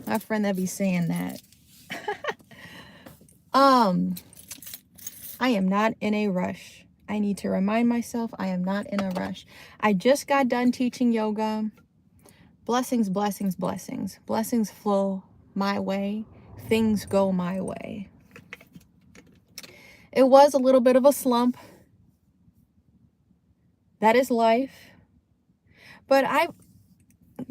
My friend that be saying that. I am not in a rush. I need to remind myself I am not in a rush. I just got done teaching yoga. Blessings, blessings, blessings. Blessings flow my way. Things go my way. It was a little bit of a slump. That is life. But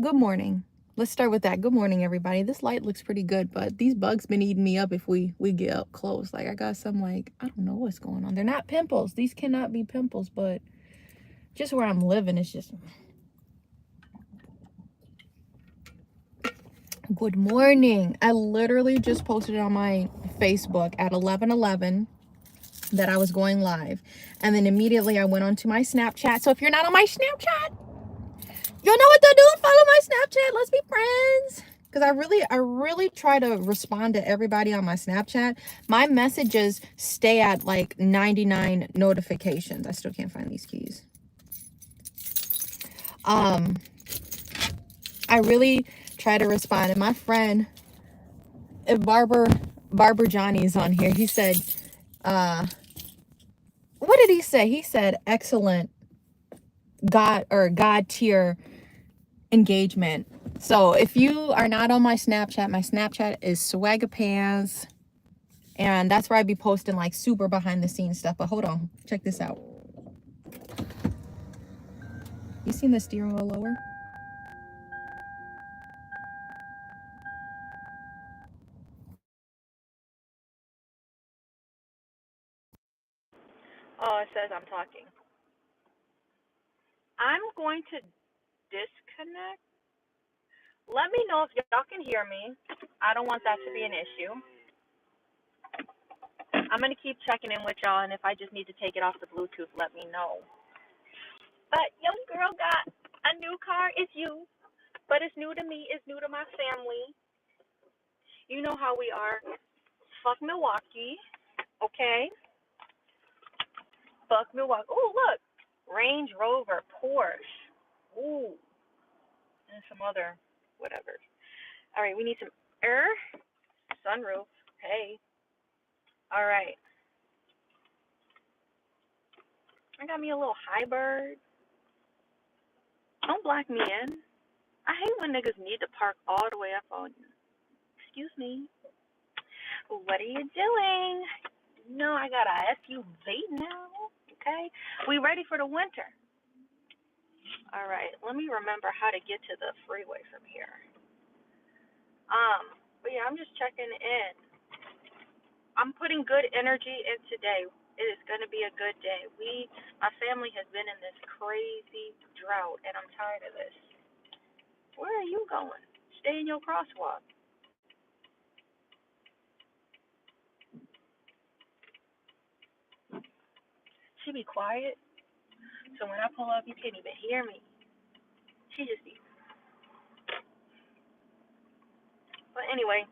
good morning. Let's start with that. Good morning, everybody. This light looks pretty good, but these bugs been eating me up if we get up close. Like, I got some, like, I don't know what's going on. They're not pimples. These cannot be pimples, but just where I'm living, it's just... Good morning. I literally just posted it on my Facebook at 11:11 that I was going live. And then immediately I went onto my Snapchat. So if you're not on my Snapchat, you know what to do. Follow my Snapchat. Let's be friends. Because I really try to respond to everybody on my Snapchat. My messages stay at like 99 notifications. I still can't find these keys. I really try to respond. And my friend, if Barber Johnny is on here, he said, what did he say? He said, excellent God tier engagement. So if you are not on my Snapchat is Swagapans, and that's where I be posting like super behind the scenes stuff. But hold on, check this out. You seen the steering wheel lower? Oh, it says I'm talking. I'm going to disconnect. Let me know if y'all can hear me. I don't want that to be an issue. I'm going to keep checking in with y'all, and if I just need to take it off the Bluetooth, let me know. But your girl got a new car. It's you. But it's new to me. It's new to my family. You know how we are. Fuck Milwaukee. Okay? Fuck Milwaukee. Oh, look. Range Rover, Porsche. Ooh. And some other whatever. All right, we need some air. Sunroof. Hey. All right. I got me a little Hybird. Don't block me in. I hate when niggas need to park all the way up on you. Excuse me. What are you doing? No, I got a SUV now. Okay? We ready for the winter. All right. Let me remember how to get to the freeway from here. But yeah, I'm just checking in. I'm putting good energy in today. It is going to be a good day. My family has been in this crazy drought, and I'm tired of this. Where are you going? Stay in your crosswalk. She be quiet, so when I pull up, you can't even hear me. She just be. But anyway,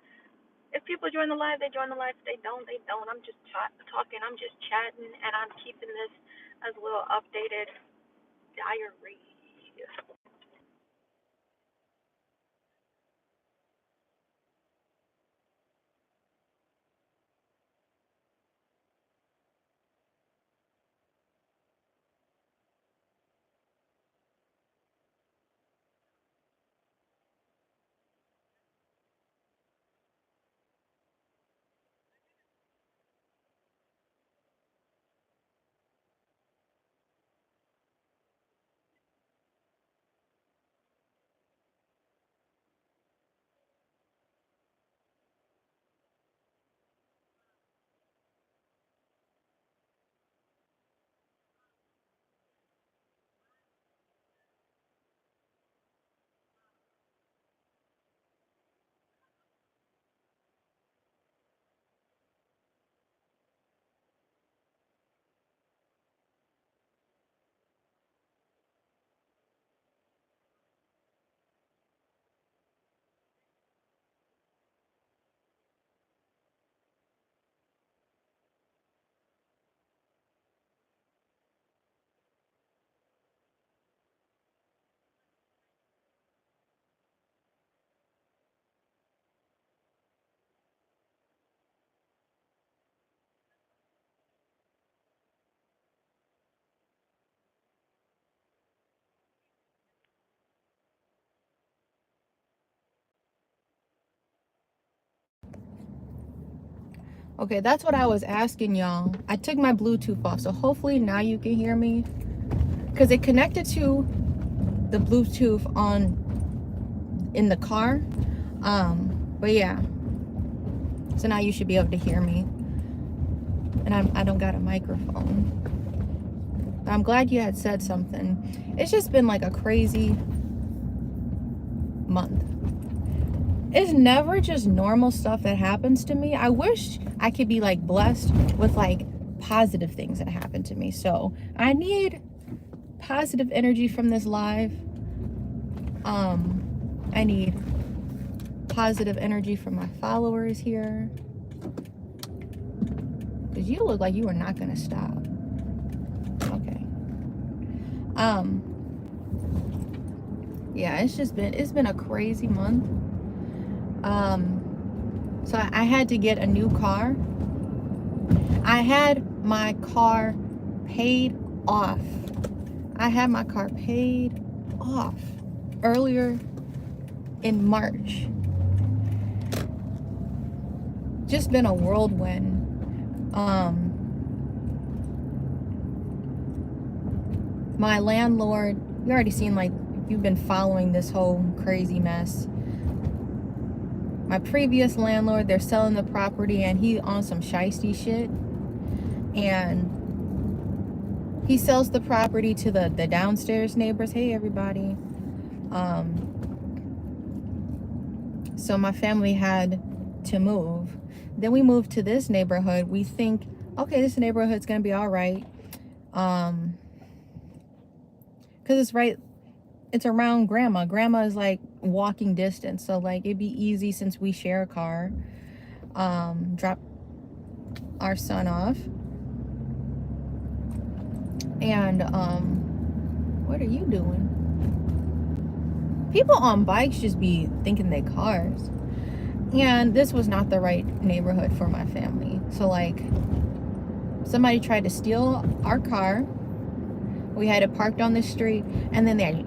if people join the live, they join the live. If they don't, they don't. I'm just talking. I'm just chatting, and I'm keeping this as a little updated diary. Okay, that's what I was asking y'all. I took my Bluetooth off, so hopefully now you can hear me. Because it connected to the Bluetooth in the car. But yeah. So now you should be able to hear me. And I don't got a microphone. But I'm glad you had said something. It's just been like a crazy month. It's never just normal stuff that happens to me. I wish I could be like blessed with like positive things that happen to me. So I need positive energy from this live. I need positive energy from my followers here. Because you look like you are not going to stop. Okay. Yeah, it's been a crazy month. So I had to get a new car. I had my car paid off. I had my car paid off earlier in March. Just been a whirlwind. My landlord, you already seen, like, you've been following this whole crazy mess. My previous landlord, they're selling the property and he on some shiesty shit. And he sells the property to the downstairs neighbors. Hey, everybody. So my family had to move. Then we moved to this neighborhood. We think, okay, this neighborhood's gonna be all right. Because it's around grandma. Grandma is like walking distance. So like it'd be easy since we share a car. Drop our son off. And what are you doing? People on bikes just be thinking they cars. And this was not the right neighborhood for my family. So like somebody tried to steal our car. We had it parked on the street, and then they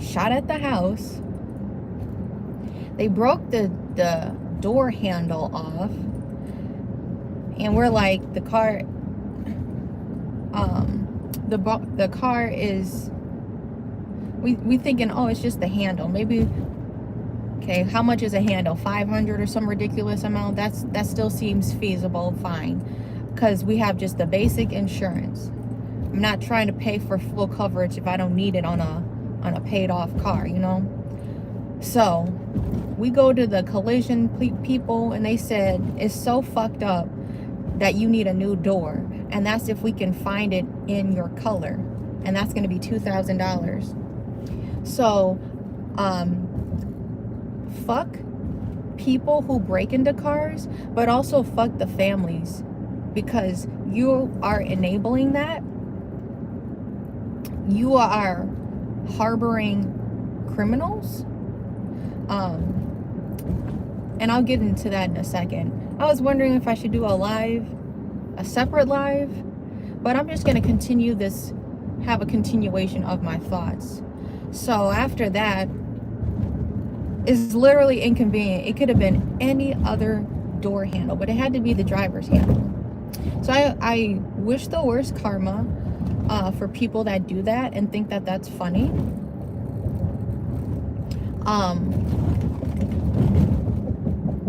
shot at the house. They broke the door handle off. And we're like, the car is, we thinking, oh, it's just the handle. Maybe, okay, how much is a handle? 500 or some ridiculous amount? That still seems feasible, fine. Because we have just the basic insurance. I'm not trying to pay for full coverage if I don't need it on a paid off car, you know? So we go to the collision people and they said it's so fucked up that you need a new door. And that's if we can find it in your color. And that's going to be $2,000. So, fuck people who break into cars, but also fuck the families, because you are enabling that. You are harboring criminals. And I'll get into that in a second. I was wondering if I should do a separate live, but I'm just going to continue this, have a continuation of my thoughts. So after that, is literally inconvenient. It could have been any other door handle, but it had to be the driver's handle. So I wish the worst karma for people that do that and think that that's funny.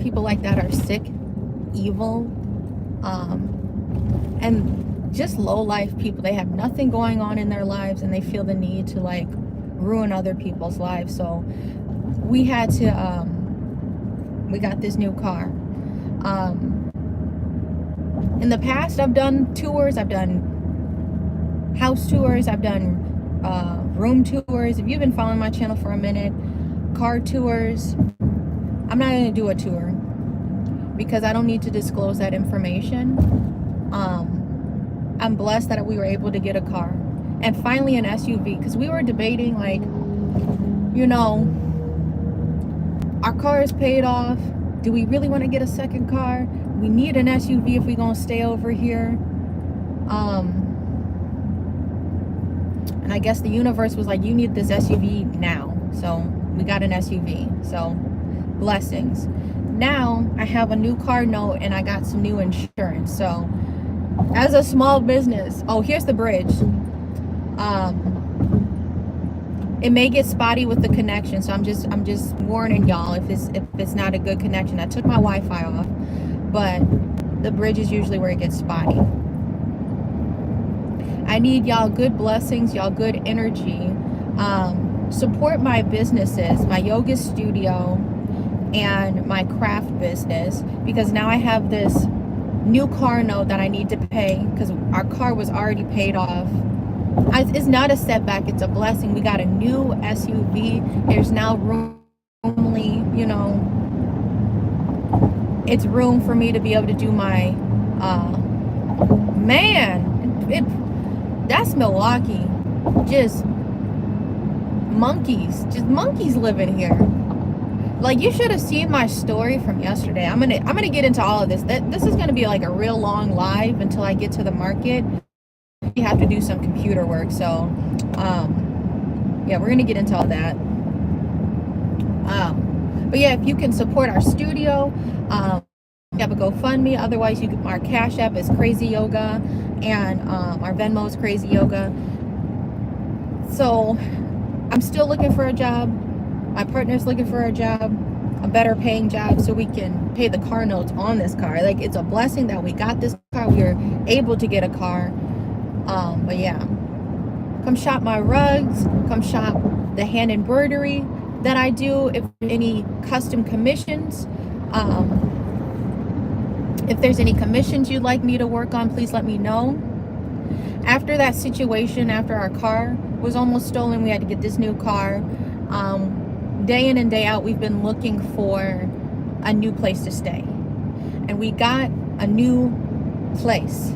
People like that are sick, evil, and just low life people. They have nothing going on in their lives and they feel the need to like ruin other people's lives. So we had to we got this new car. In the past, I've done tours. I've done house tours. I've done room tours. If you've been following my channel for a minute, car tours. I'm not going to do a tour because I don't need to disclose that information. I'm blessed that we were able to get a car and finally an SUV, because we were debating, like, you know, our car is paid off. Do we really want to get a second car? We need an SUV if we're going to stay over here. And I guess the universe was like, you need this SUV now. So we got an SUV. So blessings. now I have a new car note and I got some new insurance. So as a small business, oh, here's the bridge. It may get spotty with the connection, so I'm just warning y'all if it's not a good connection. I took my Wi-Fi off, but the bridge is usually where it gets spotty. I need y'all good blessings, y'all good energy. Support my businesses, my yoga studio and my craft business, because now I have this new car note that I need to pay because our car was already paid off. It's not a setback, it's a blessing. We got a new SUV. There's now room, you know, it's room for me to be able to do my that's Milwaukee. Just monkeys living here. Like, you should have seen my story from yesterday. I'm gonna get into all of this. This is gonna be like a real long live until I get to the market. We have to do some computer work, so yeah, we're gonna get into all that. But yeah, if you can support our studio, we have a GoFundMe. Otherwise, our Cash App is CrazyYoga, and our Venmo is CrazyYoga. So I'm still looking for a job. My partner's looking for a job, a better paying job, so we can pay the car notes on this car. Like, it's a blessing that we got this car. We were able to get a car. But yeah, come shop my rugs, come shop the hand embroidery that I do. If any custom commissions, if there's any commissions you'd like me to work on, please let me know. After that situation, after our car was almost stolen, we had to get this new car. Day in and day out, we've been looking for a new place to stay, and we got a new place.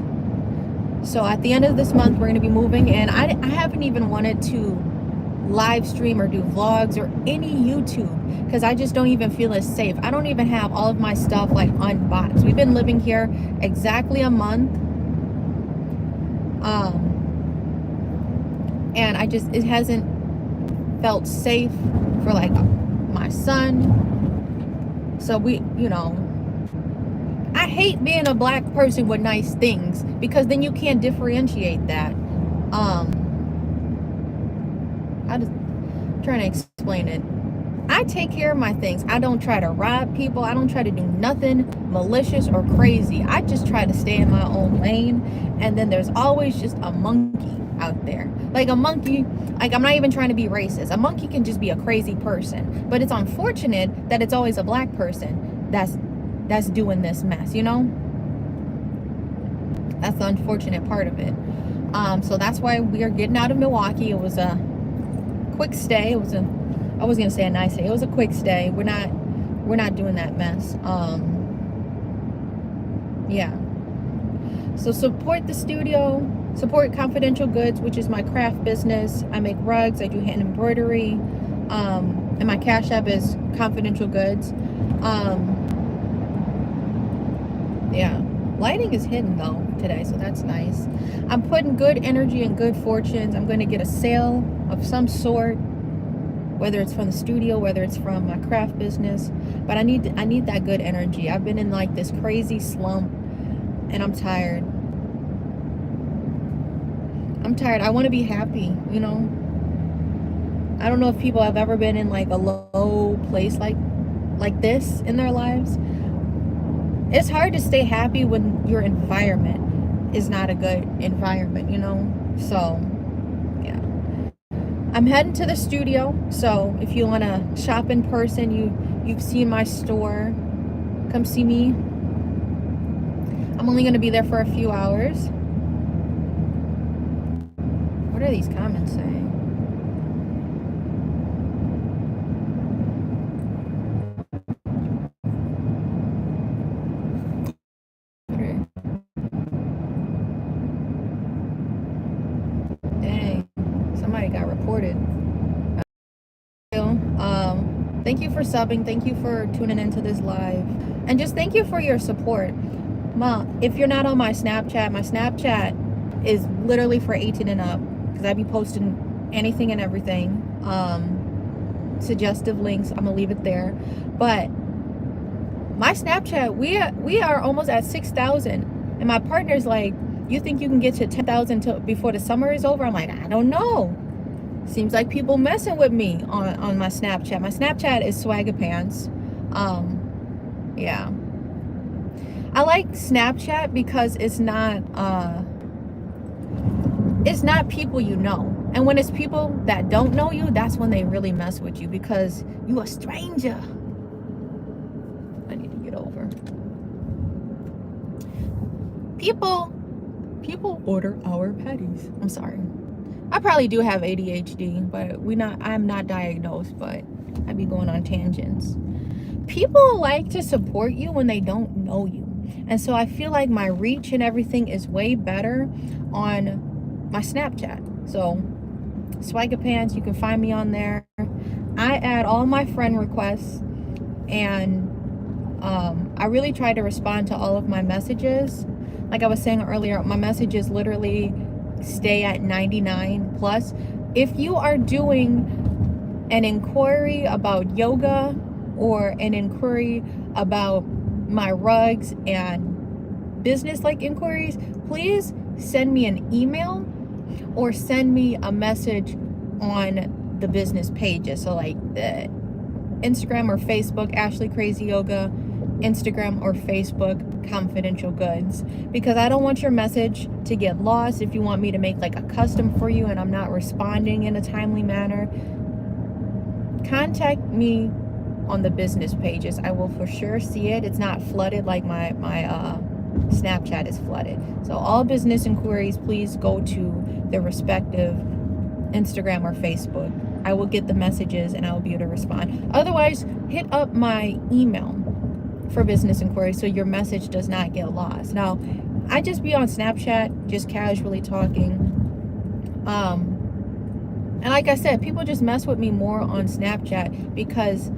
So at the end of this month, we're going to be moving, and I haven't even wanted to live stream or do vlogs or any YouTube because I just don't even feel as safe. I don't even have all of my stuff like unboxed. We've been living here exactly a month, and it hasn't felt safe for like my son. So I hate being a black person with nice things, because then you can't differentiate that. I'm trying to explain it. I take care of my things. I don't try to rob people. I don't try to do nothing malicious or crazy. I just try to stay in my own lane. And then there's always just a monkey out there. Like a monkey, like, I'm not even trying to be racist. A monkey can just be a crazy person. But it's unfortunate that it's always a black person that's doing this mess, you know? That's the unfortunate part of it. So that's why we are getting out of Milwaukee. It was a quick stay. I was gonna say a nice day. It was a quick stay. We're not doing that mess. Yeah. So support the studio, support Confidential Goods, which is my craft business. I make rugs, I do hand embroidery, and my Cash App is Confidential Goods. Yeah, lighting is hidden though today, so that's nice. I'm putting good energy and good fortunes. I'm going to get a sale of some sort, whether it's from the studio, whether it's from my craft business. But I need that good energy. I've been in like this crazy slump, and I'm tired. I want to be happy, you know. I don't know if people have ever been in like a low place like this in their lives. It's hard to stay happy when your environment is not a good environment, you know? So, yeah. I'm heading to the studio, so if you want to shop in person, you've seen my store, come see me. I'm only going to be there for a few hours. What are these comments saying? Dang, somebody got reported. Thank you for subbing. Thank you for tuning into this live. And just thank you for your support. Mom, if you're not on my Snapchat is literally for 18 and up, because I be posting anything and everything. Suggestive links, I'm gonna leave it there. But my Snapchat, we are almost at 6,000, and my partner's like, you think you can get to 10,000 before the summer is over? I'm like, I don't know. Seems like people messing with me on my Snapchat. My Snapchat is Swagger Pants. Yeah, I like Snapchat because it's not people you know. And when it's people that don't know you, that's when they really mess with you, because you a stranger. I need to get over. People order our patties. I'm sorry. I probably do have ADHD, but I'm not diagnosed, but I be going on tangents. People like to support you when they don't know you. And so I feel like my reach and everything is way better on my Snapchat. So Swagger Pants, you can find me on there. I add all my friend requests, and I really try to respond to all of my messages. Like I was saying earlier, my messages literally stay at 99 plus. If you are doing an inquiry about yoga or an inquiry about my rugs and business like inquiries, please send me an email or send me a message on the business pages. So like the Instagram or Facebook, Ashlee CrazyYoga, Instagram or Facebook, Confidential Goods, because I don't want your message to get lost. If you want me to make like a custom for you and I'm not responding in a timely manner, contact me on the business pages. I will for sure see it. It's not flooded like my Snapchat is flooded. So all business inquiries, please go to the respective Instagram or Facebook. I will get the messages and I will be able to respond. Otherwise, hit up my email for business inquiries so your message does not get lost. Now, I just be on Snapchat, just casually talking. And like I said, people just mess with me more on Snapchat because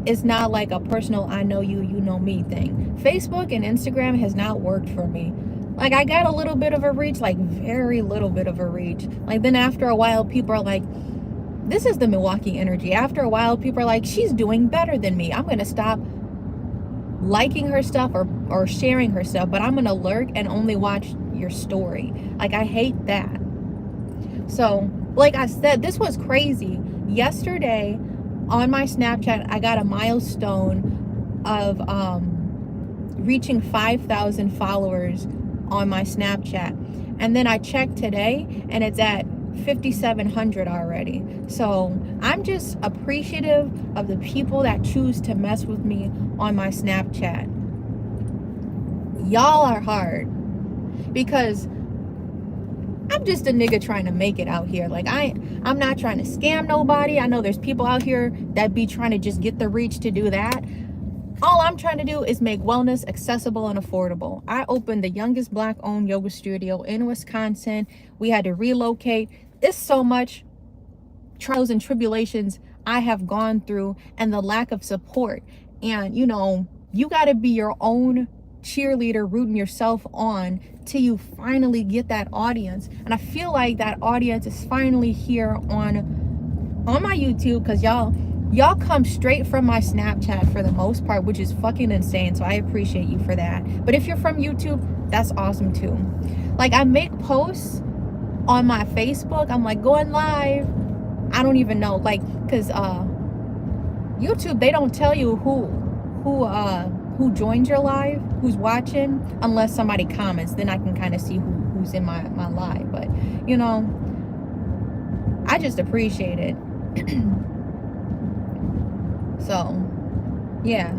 it's not like a personal I know you, you know me thing. Facebook and Instagram has not worked for me. Like I got a little bit of a reach, like very little bit of a reach. Like then after a while, people are like, this is the Milwaukee energy. After a while, people are like, she's doing better than me. I'm going to stop liking her stuff or sharing her stuff, but I'm going to lurk and only watch your story. Like I hate that. So like I said, this was crazy. Yesterday on my Snapchat, I got a milestone of reaching 5,000 followers on my Snapchat. And then I checked today and it's at 5,700 already. So I'm just appreciative of the people that choose to mess with me on my Snapchat. Y'all are hard because I'm just a nigga trying to make it out here. Like I'm not trying to scam nobody. I know there's people out here that be trying to just get the reach to do that. All I'm trying to do is make wellness accessible and affordable. I opened the youngest Black-owned yoga studio in Wisconsin. We had to relocate. It's so much trials and tribulations I have gone through and the lack of support. And, you know, you got to be your own cheerleader, rooting yourself on till you finally get that audience. And I feel like that audience is finally here on my YouTube, because y'all come straight from my Snapchat for the most part, which is fucking insane. So I appreciate you for that. But if you're from YouTube, that's awesome too. Like I make posts on my Facebook. I'm like going live. I don't even know, like, because YouTube, they don't tell you who joined your live, who's watching, unless somebody comments. Then I can kind of see who's in my live. But you know, I just appreciate it. So yeah,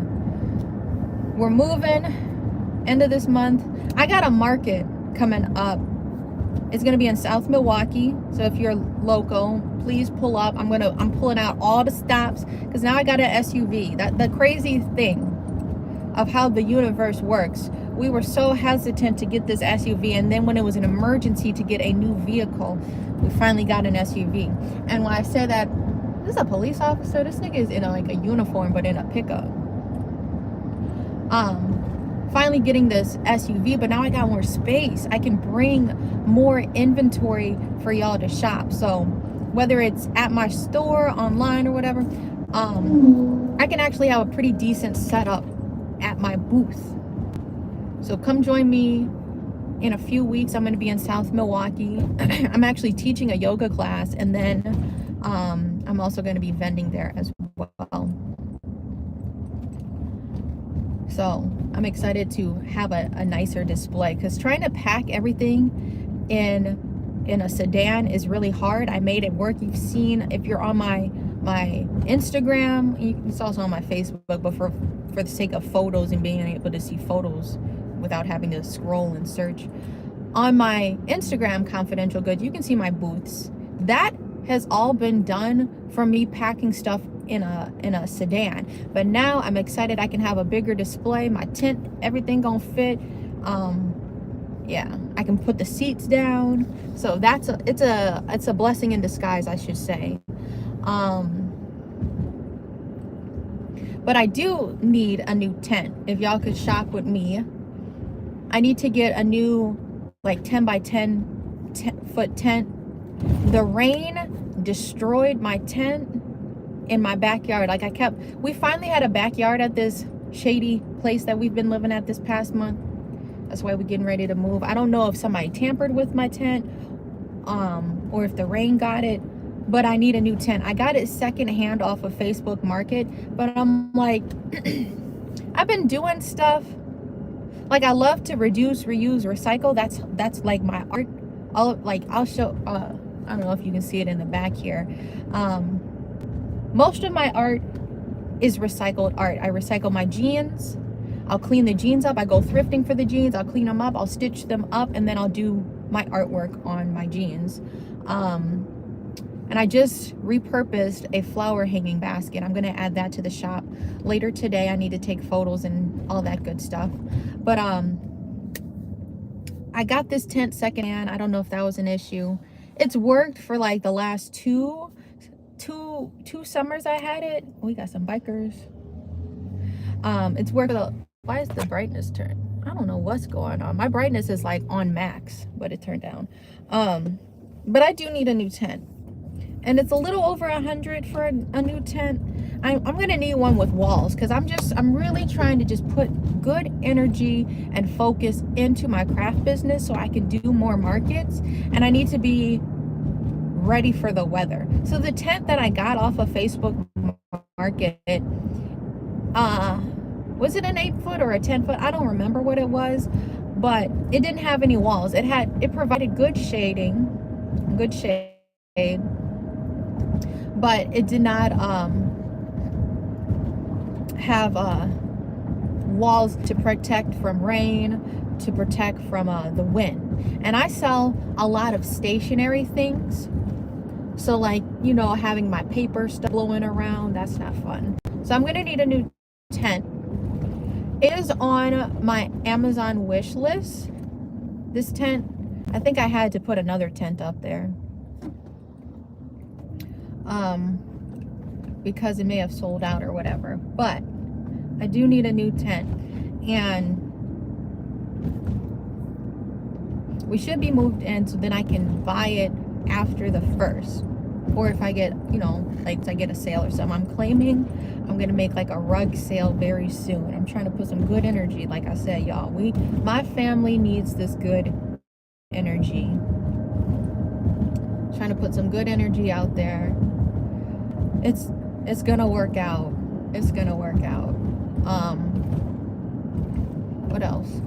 we're moving end of this month. I got a market coming up. It's gonna be in South Milwaukee. So if you're local, please pull up. I'm pulling out all the stops because now I got an SUV. That the crazy thing of how the universe works. We were so hesitant to get this SUV, and then when it was an emergency to get a new vehicle, we finally got an SUV. And when I say that, this is a police officer. This nigga is in like a uniform, but in a pickup. Finally getting this SUV, but now I got more space. I can bring more inventory for y'all to shop. So whether it's at my store, online, or whatever, I can actually have a pretty decent setup at my booth. So come join me in a few weeks. I'm going to be in South Milwaukee. I'm actually teaching a yoga class, and then I'm also going to be vending there as well. So I'm excited to have a nicer display, because trying to pack everything in a sedan is really hard. I made it work. You've seen, if you're on my Instagram, it's also on my Facebook, but for the sake of photos and being able to see photos without having to scroll and search, on my Instagram Confidential Goods, you can see my booths. That has all been done from me packing stuff in a sedan. But now I'm excited I can have a bigger display. My tent, everything gonna fit. Yeah, I can put the seats down. So it's a blessing in disguise, I should say. But I do need a new tent. If y'all could shop with me, I need to get a new like 10 by 10 foot tent. The rain destroyed my tent in my backyard. Like we finally had a backyard at this shady place that we've been living at this past month. That's why we're getting ready to move. I don't know if somebody tampered with my tent, or if the rain got it, but I need a new tent. I got it secondhand off of Facebook Market, but I'm like, I've been doing stuff. Like, I love to reduce, reuse, recycle. That's like my art. I'll show, I don't know if you can see it in the back here. Most of my art is recycled art. I recycle my jeans. I'll clean the jeans up. I go thrifting for the jeans. I'll clean them up. I'll stitch them up, and then I'll do my artwork on my jeans. And I just repurposed a flower hanging basket. I'm going to add that to the shop later today. I need to take photos and all that good stuff. But I got this tent secondhand. I don't know if that was an issue. It's worked for like the last two summers I had it. We got some bikers. It's worked. Why is the brightness turned? I don't know what's going on. My brightness is like on max, but it turned down. But I do need a new tent, and it's a little over 100 for a new tent. I'm gonna need one with walls, because I'm really trying to just put good energy and focus into my craft business so I can do more markets, and I need to be ready for the weather. So the tent that I got off of Facebook Market, was it an 8-foot or a 10-foot? I don't remember what it was, but it didn't have any walls. It provided good shade, but it did not have walls to protect from rain, to protect from the wind. And I sell a lot of stationary things, so like, you know, having my paper stuff blowing around, that's not fun. So I'm gonna need a new tent. It is on my Amazon wish list. This tent, I think I had to put another tent up there, because it may have sold out or whatever. But I do need a new tent, and we should be moved in, so then I can buy it after the 1st, or if I get, you know, like I get a sale or something. I'm claiming I'm gonna make like a rug sale very soon. I'm trying to put some good energy. Like I said, y'all, my family needs this good energy. Trying to put some good energy out there. It's gonna work out. It's gonna work out. What else?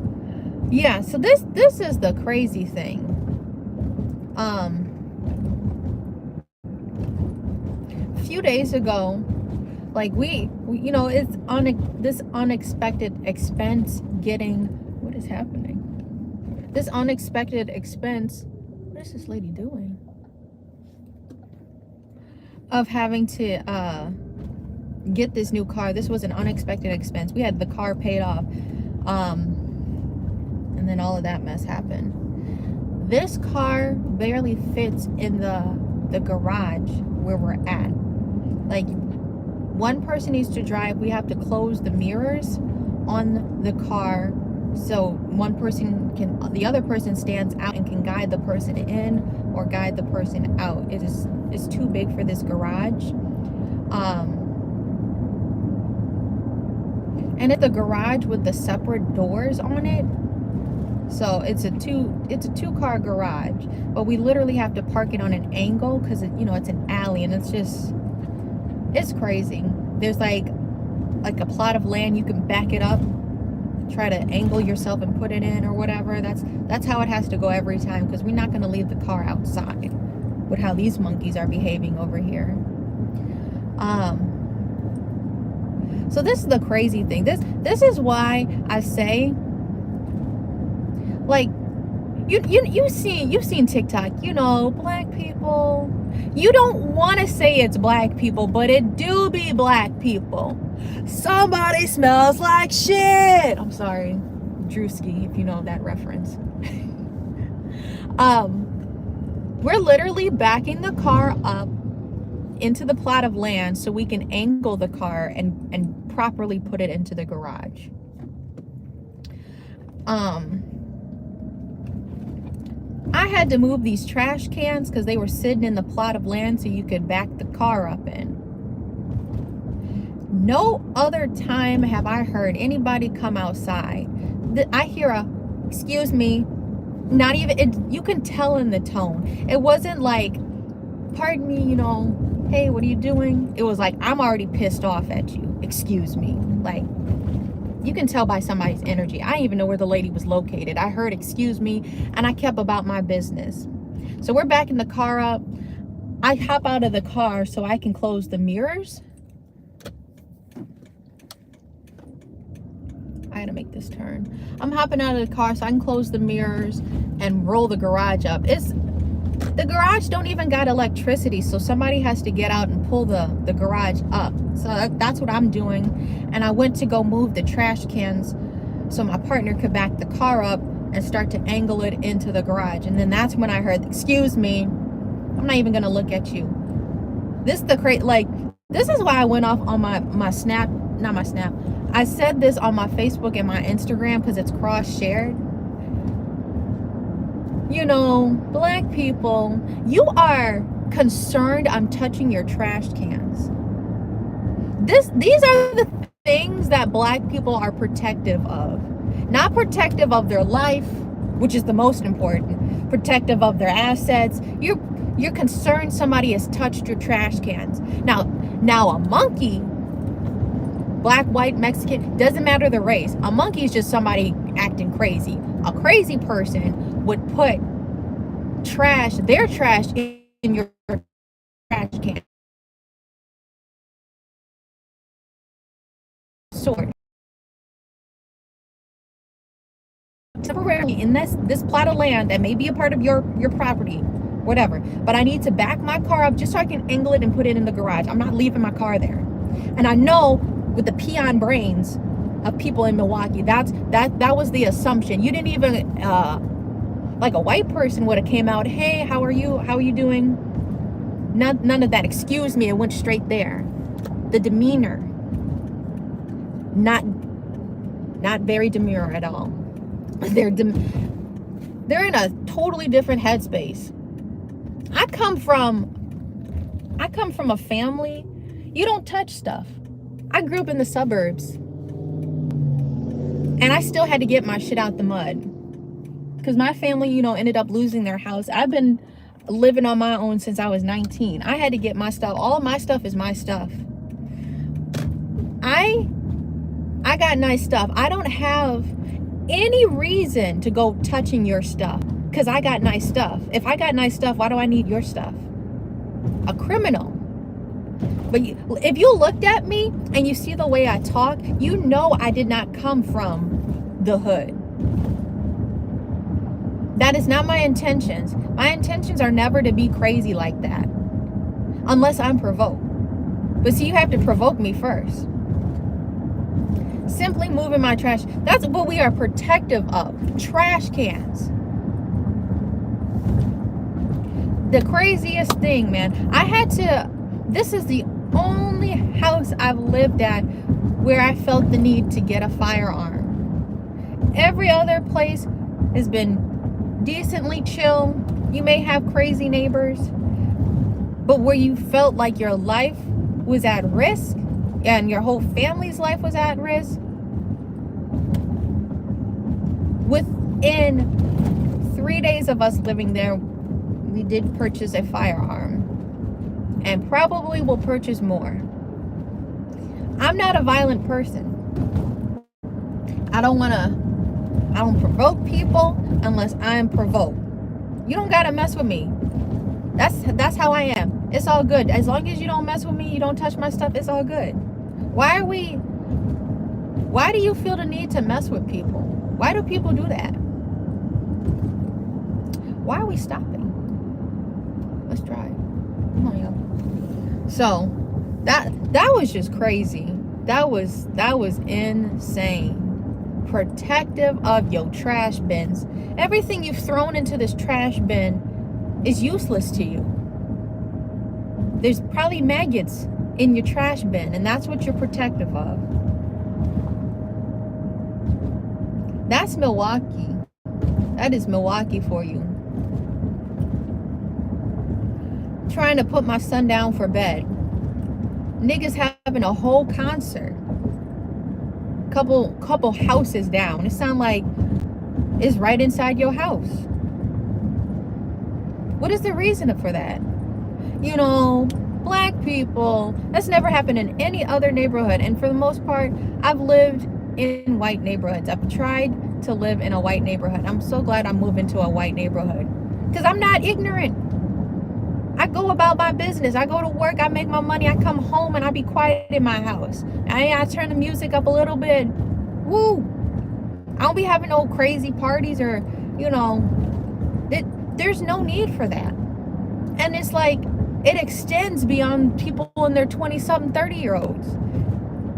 Yeah, so this is the crazy thing. A few days ago, like we you know, it's on this unexpected expense getting, what is happening? This unexpected expense, what is this lady doing? Of having to get this new car. This was an unexpected expense. We had the car paid off, and then all of that mess happened. This car barely fits in the garage where we're at. Like, one person needs to drive. We have to close the mirrors on the car, so the other person stands out and can guide the person in or guide the person out. It's too big for this garage. And it's a garage with the separate doors on it. So it's a two-car garage, but we literally have to park it on an angle because it's an alley, and it's crazy. There's like a plot of land, you can back it up, try to angle yourself and put it in or whatever. That's how it has to go every time, because we're not going to leave the car outside with how these monkeys are behaving over here. So this is the crazy thing. This is why I say, like, you've seen TikTok, black people. You don't want to say it's black people, but it do be black people. Somebody smells like shit. I'm sorry, Drewski, if you know that reference. We're literally backing the car up into the plot of land so we can angle the car and properly put it into the garage. I had to move these trash cans because they were sitting in the plot of land so you could back the car up in. No other time have I heard anybody come outside. I hear a, excuse me, not even, you can tell in the tone. It wasn't like, pardon me, hey, what are you doing? It was like, I'm already pissed off at you. Excuse me. Like, you can tell by somebody's energy. I didn't even know where the lady was located. I heard, excuse me, and I kept about my business. So we're backing the car up. I hop out of the car so I can close the mirrors. I had to make this turn. I'm hopping out of the car so I can close the mirrors and roll the garage up. The garage don't even got electricity, so somebody has to get out and pull the garage up. So that's what I'm doing. And I went to go move the trash cans so my partner could back the car up and start to angle it into the garage. And then that's when I heard, excuse me, I'm not even gonna look at you. This is why I went off on my Snap, not my Snap. I said this on my Facebook and my Instagram because it's cross-shared. Black people, you are concerned I'm touching your trash cans. These are the things that black people are protective of. Not protective of their life, which is the most important. Protective of their assets. You're concerned somebody has touched your trash cans. Now a monkey, black, white, Mexican, doesn't matter the race. A monkey is just somebody acting crazy. A crazy person would put their trash in your trash can. Sort. Temporarily in this plot of land that may be a part of your property, whatever. But I need to back my car up just so I can angle it and put it in the garage. I'm not leaving my car there. And I know with the peon brains of people in Milwaukee, that was the assumption. You didn't even like a white person would have came out, hey, how are you doing? None of that. Excuse me, it went straight there. The demeanor, not very demure at all. They're in a totally different headspace. I come from a family, you don't touch stuff. I grew up in the suburbs, and I still had to get my shit out the mud because my family, ended up losing their house. I've been living on my own since I was 19. I had to get my stuff. All of my stuff is my stuff. I got nice stuff. I don't have any reason to go touching your stuff because I got nice stuff. If I got nice stuff, why do I need your stuff? A criminal. But if you looked at me and you see the way I talk, I did not come from the hood. That is not my intentions. My intentions are never to be crazy like that unless I'm provoked. But see, you have to provoke me first. Simply moving my trash. That's what we are protective of. Trash cans. The craziest thing, man. This is the only house I've lived at where I felt the need to get a firearm. Every other place has been decently chill. You may have crazy neighbors, but where you felt like your life was at risk and your whole family's life was at risk, Within 3 days of us living there, we did purchase a firearm, and probably will purchase more. I'm not a violent person. I don't provoke people unless I'm provoked. You don't gotta mess with me. That's how I am. It's all good. As long as you don't mess with me, you don't touch my stuff, it's all good. Why do you feel the need to mess with people? Why do people do that? Why are we stopping? Let's drive. Come on, y'all. So that was just crazy. That was insane. Protective of your trash bins. Everything you've thrown into this trash bin is useless to you. There's probably maggots in your trash bin, and that's what you're protective of. That's Milwaukee. That is Milwaukee for you. Trying to put my son down for bed. Niggas having a whole concert. Couple houses down. It sounds like it's right inside your house. What is the reason for that? You know, black people. That's never happened in any other neighborhood. And for the most part, I've lived in white neighborhoods. I've tried to live in a white neighborhood. I'm so glad I'm moving to a white neighborhood. Because I'm not ignorant. I go about my business. I go to work. I make my money. I come home and I be quiet in my house. I turn the music up a little bit. Woo! I don't be having no crazy parties or, you know, there's no need for that. And it's like, it extends beyond people in their 20-something, 30-year-olds.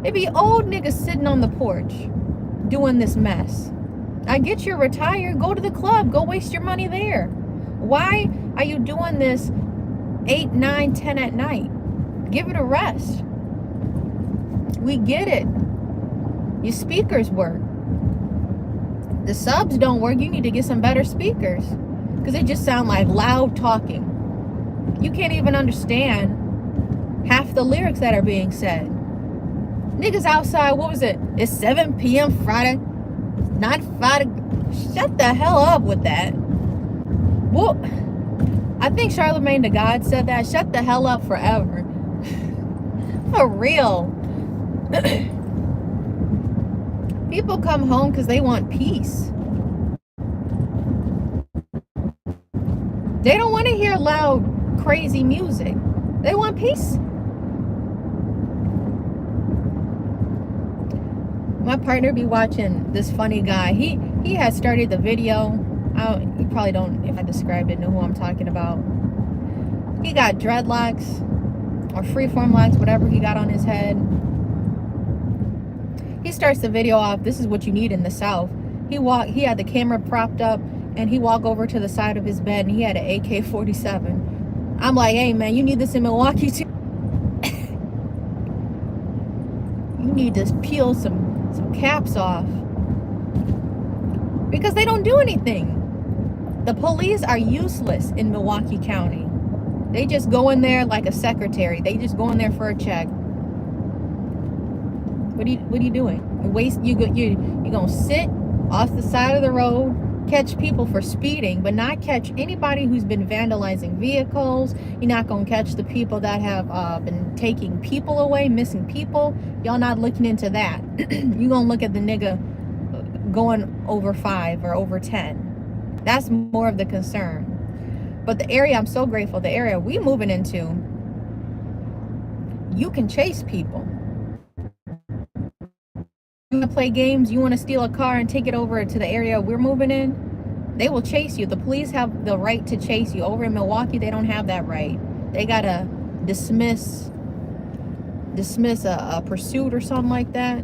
They be old niggas sitting on the porch doing this mess. I get you're retired. Go to the club. Go waste your money there. Why are you doing this 8, 9, 10 at night? Give it a rest. We get it. Your speakers work. The subs don't work. You need to get some better speakers because they just sound like loud talking. You can't even understand half the lyrics that are being said. Niggas outside, what was it? It's 7 p.m. Friday. Not Friday. Shut the hell up with that. Well, I think Charlemagne the God said that. Shut the hell up forever. For real. People come home because they want peace. They don't want to hear loud, crazy music. They want peace. My partner be watching this funny guy. He has started the video. You probably don't, if I describe it, know who I'm talking about. He got dreadlocks or freeform locks, whatever he got on his head. He starts the video off, this is what you need in the South. He had the camera propped up and he walked over to the side of his bed and he had an AK-47. I'm like, hey man, you need this in Milwaukee too. You need to peel some caps off. Because they don't do anything. The police are useless in Milwaukee County. They just go in there like a secretary. They just go in there for a check. What are you doing? You're gonna sit off the side of the road, catch people for speeding, but not catch anybody who's been vandalizing vehicles. You're not gonna catch the people that have been taking people away, missing people. Y'all not looking into that. You're gonna look at the nigga going over 5 or over 10. That's more of the concern. But the area, I'm so grateful, the area we moving into, you can chase people. You want to play games, you want to steal a car and take it over to the area we're moving in, they will chase you. The police have the right to chase you. Over in Milwaukee, they don't have that right. They gotta dismiss a pursuit or something like that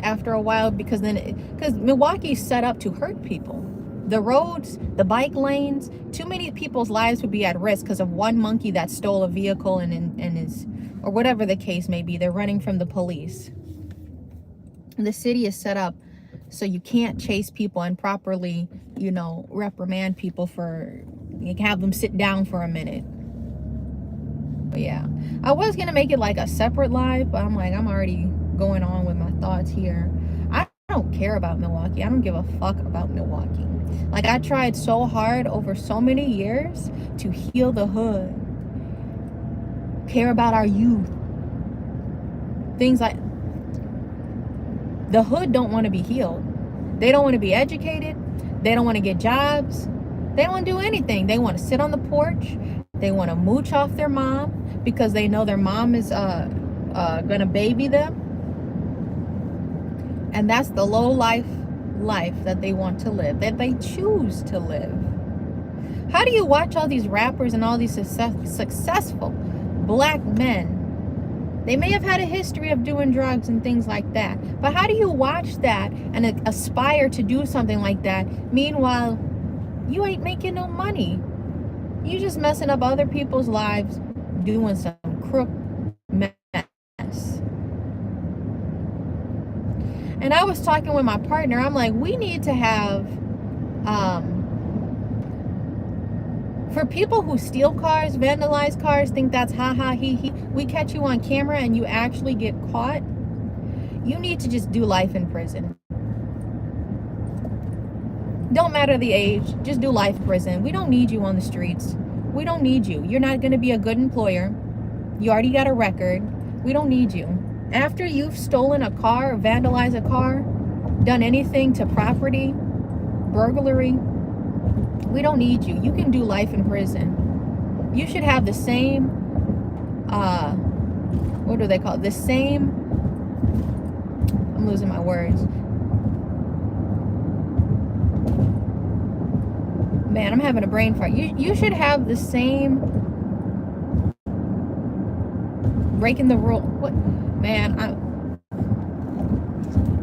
after a while, because Milwaukee's set up to hurt people. The roads, the bike lanes, too many people's lives would be at risk because of one monkey that stole a vehicle and is, or whatever the case may be, they're running from the police. The city is set up so you can't chase people and properly, reprimand people for, you can have them sit down for a minute. But yeah, I was gonna make it like a separate live, but I'm already going on with my thoughts here. I don't don't care about Milwaukee. I don't give a fuck about Milwaukee. Like, I tried so hard over so many years to heal the hood, care about our youth. Things like the hood don't want to be healed. They don't want to be educated. They don't want to get jobs. They don't want to do anything. They want to sit on the porch. They want to mooch off their mom because they know their mom is gonna baby them. And that's the low life that they want to live, that they choose to live. How do you watch all these rappers and all these successful black men? They may have had a history of doing drugs and things like that, but how do you watch that and aspire to do something like that? Meanwhile, you ain't making no money. You just messing up other people's lives, doing some crook mess. And I was talking with my partner. I'm like, we need to have, for people who steal cars, vandalize cars, think that's ha ha he he. We catch you on camera and you actually get caught. You need to just do life in prison. Don't matter the age, just do life in prison. We don't need you on the streets. We don't need you. You're not going to be a good employer. You already got a record. We don't need you. After you've stolen a car, vandalized a car, done anything to property, burglary, we don't need you. You can do life in prison. You should have the same, what do they call it? The same, I'm losing my words. Man, I'm having a brain fart. You should have the same breaking the rule. What? Man,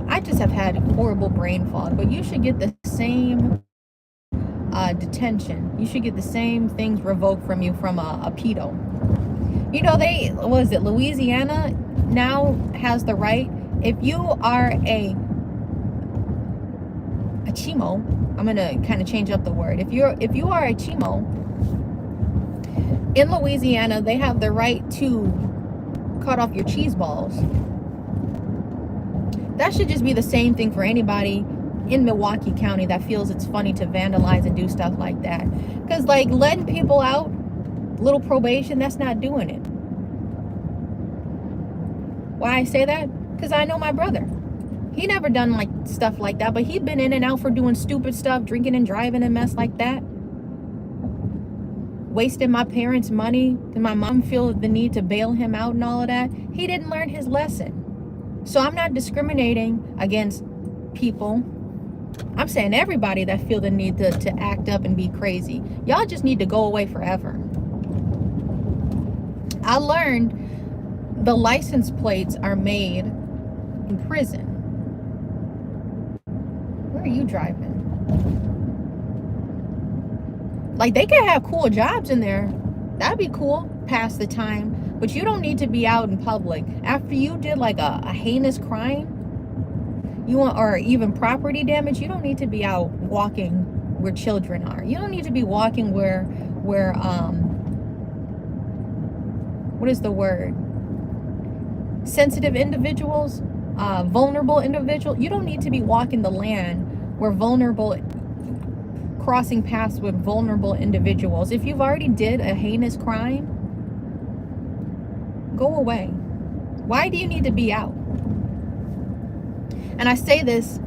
I just have had horrible brain fog, but you should get the same detention. You should get the same things revoked from you from a pedo. You know, Louisiana now has the right, if you are a chimo, I'm gonna kind of change up the word. If you are a chimo in Louisiana, they have the right to cut off your cheese balls. That should just be the same thing for anybody in Milwaukee County that feels it's funny to vandalize and do stuff like that. Because, like, letting people out, little probation, that's not doing it. Why I say that? Because I know my brother. He never done like stuff like that, but he'd been in and out for doing stupid stuff, drinking and driving and mess like that. Wasting my parents' money, and my mom feel the need to bail him out and all of that. He didn't learn his lesson. So I'm not discriminating against people. I'm saying everybody that feel the need to act up and be crazy. Y'all just need to go away forever. I learned the license plates are made in prison. Where are you driving? Like, they can have cool jobs in there. That'd be cool, pass the time. But you don't need to be out in public. After you did like a heinous crime, or even property damage, you don't need to be out walking where children are. You don't need to be walking where what is the word? Sensitive individuals, vulnerable individuals. You don't need to be walking the land where crossing paths with vulnerable individuals. If you've already did a heinous crime, go away. Why do you need to be out? And I say this,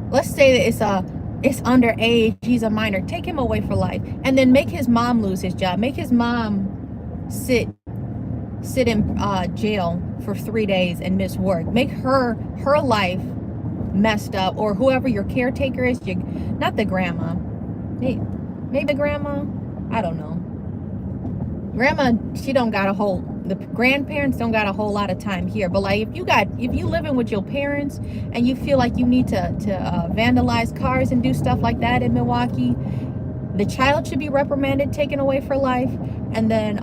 let's say that it's underage, he's a minor, take him away for life, and then make his mom lose his job, make his mom sit in jail for 3 days and miss work, make her life messed up, or whoever your caretaker is, not the grandma, maybe the grandma, I don't know. Grandma, she don't got the grandparents don't got a whole lot of time here. But like, if you living with your parents and you feel like you need to vandalize cars and do stuff like that in Milwaukee, the child should be reprimanded, taken away for life, and then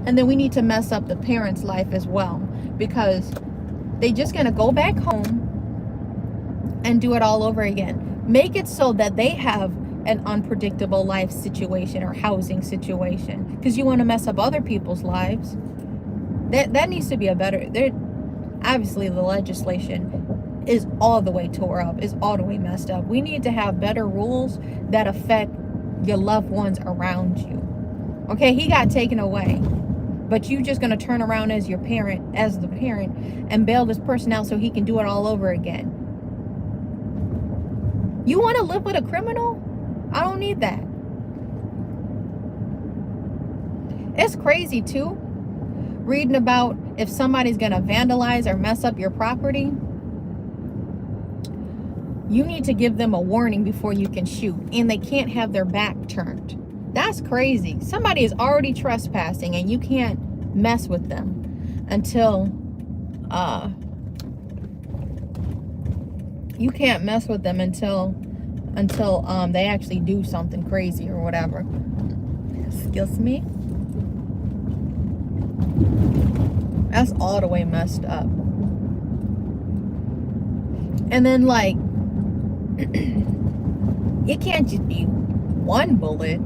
and then we need to mess up the parents' life as well, because they just gonna go back home and do it all over again. Make it so that they have an unpredictable life situation or housing situation, because you want to mess up other people's lives. That needs to be a better, there. Obviously the legislation is all the way tore up, is all the way messed up. We need to have better rules that affect your loved ones around you. Okay, he got taken away, but you just gonna turn around as your parent, as the parent, and bail this person out so he can do it all over again. You want to live with a criminal? I don't need that. It's crazy too, reading about if somebody's gonna vandalize or mess up your property. You need to give them a warning before you can shoot, and they can't have their back turned. That's crazy. Somebody is already trespassing and you can't mess with them until they actually do something crazy or whatever. Excuse me. That's all the way messed up. And then, like, it can't just be one bullet.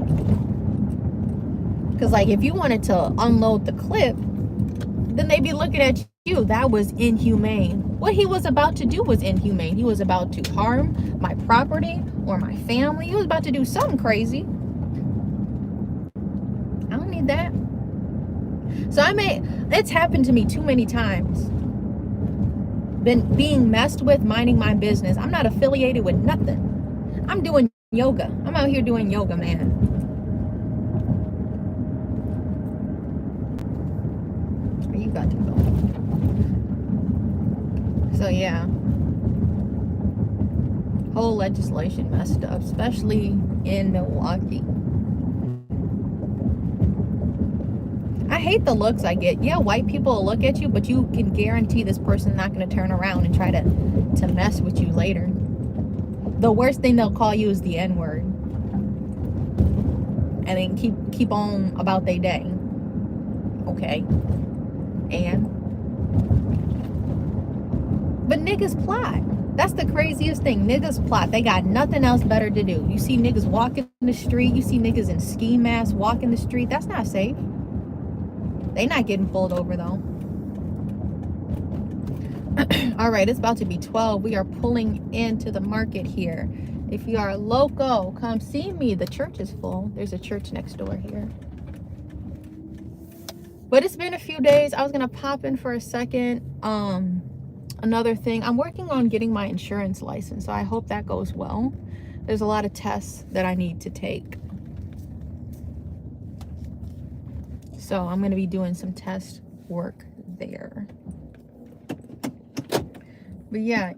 Because, like, if you wanted to unload the clip, then they'd be looking at you. That was inhumane. What he was about to do was inhumane. He was about to harm my property or my family. He was about to do something crazy. I don't need that. So it's happened to me too many times. Been being messed with, minding my business. I'm not affiliated with nothing. I'm doing yoga. I'm out here doing yoga, man. You got to go. So yeah, whole legislation messed up, especially in Milwaukee. I hate the looks I get. Yeah, white people will look at you, but you can guarantee this person's not going to turn around and try to mess with you later. The worst thing they'll call you is the N-word. And then keep on about their day. Okay. But niggas plot. That's the craziest thing. Niggas plot. They got nothing else better to do. You see niggas walking the street. You see niggas in ski masks walking the street. That's not safe. They not getting pulled over though. All right, it's about to be 12. We are pulling into the market here. If you are local, come see me. The church is full. There's a church next door here. But it's been a few days. I was gonna pop in for a second. Another thing, I'm working on getting my insurance license, so I hope that goes well. There's a lot of tests that I need to take. So I'm gonna be doing some test work there. But yeah.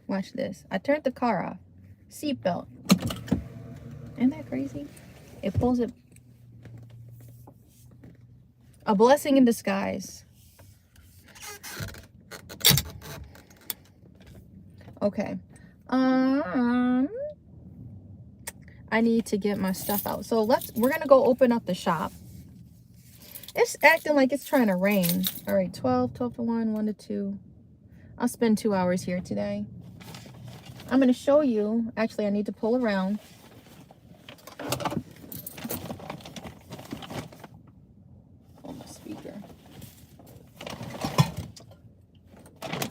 Watch this. I turned the car off. Seatbelt. Isn't that crazy? It pulls it. A blessing in disguise. Okay. I need to get my stuff out. So we're gonna go open up the shop. It's acting like it's trying to rain. All right, 12 to 1, 1 to 2. I'll spend 2 hours here today. I'm gonna show you. Actually, I need to pull around.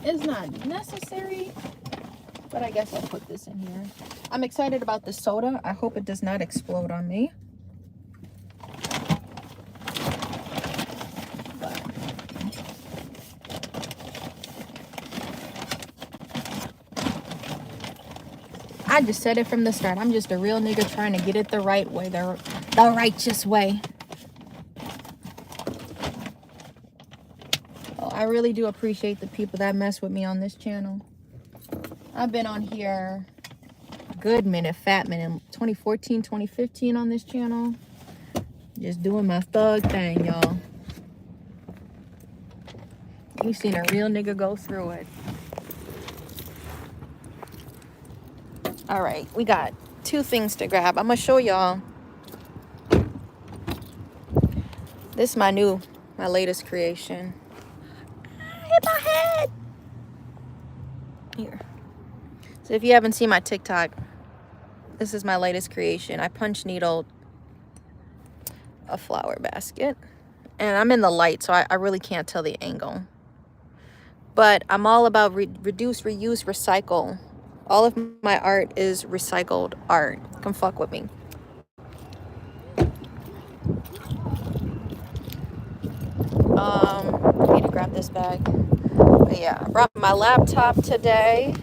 It's not necessary, but I guess I'll put this in here. I'm excited about the soda. I hope it does not explode on me. But I just said it from the start. I'm just a real nigga trying to get it the right way, the righteous way. I really do appreciate the people that mess with me on this channel. I've been on here a good minute, fat minute, 2014, 2015 on this channel. Just doing my thug thing, y'all. You've seen a real nigga go through it. All right, we got 2 things to grab. I'm gonna show y'all. This is my latest creation. Hit my head. Here. So if you haven't seen my TikTok, this is my latest creation. I punch needled a flower basket. And I'm in the light, so I really can't tell the angle. But I'm all about reduce, reuse, recycle. All of my art is recycled art. Come fuck with me. I need to grab this bag. But yeah, I brought my laptop today.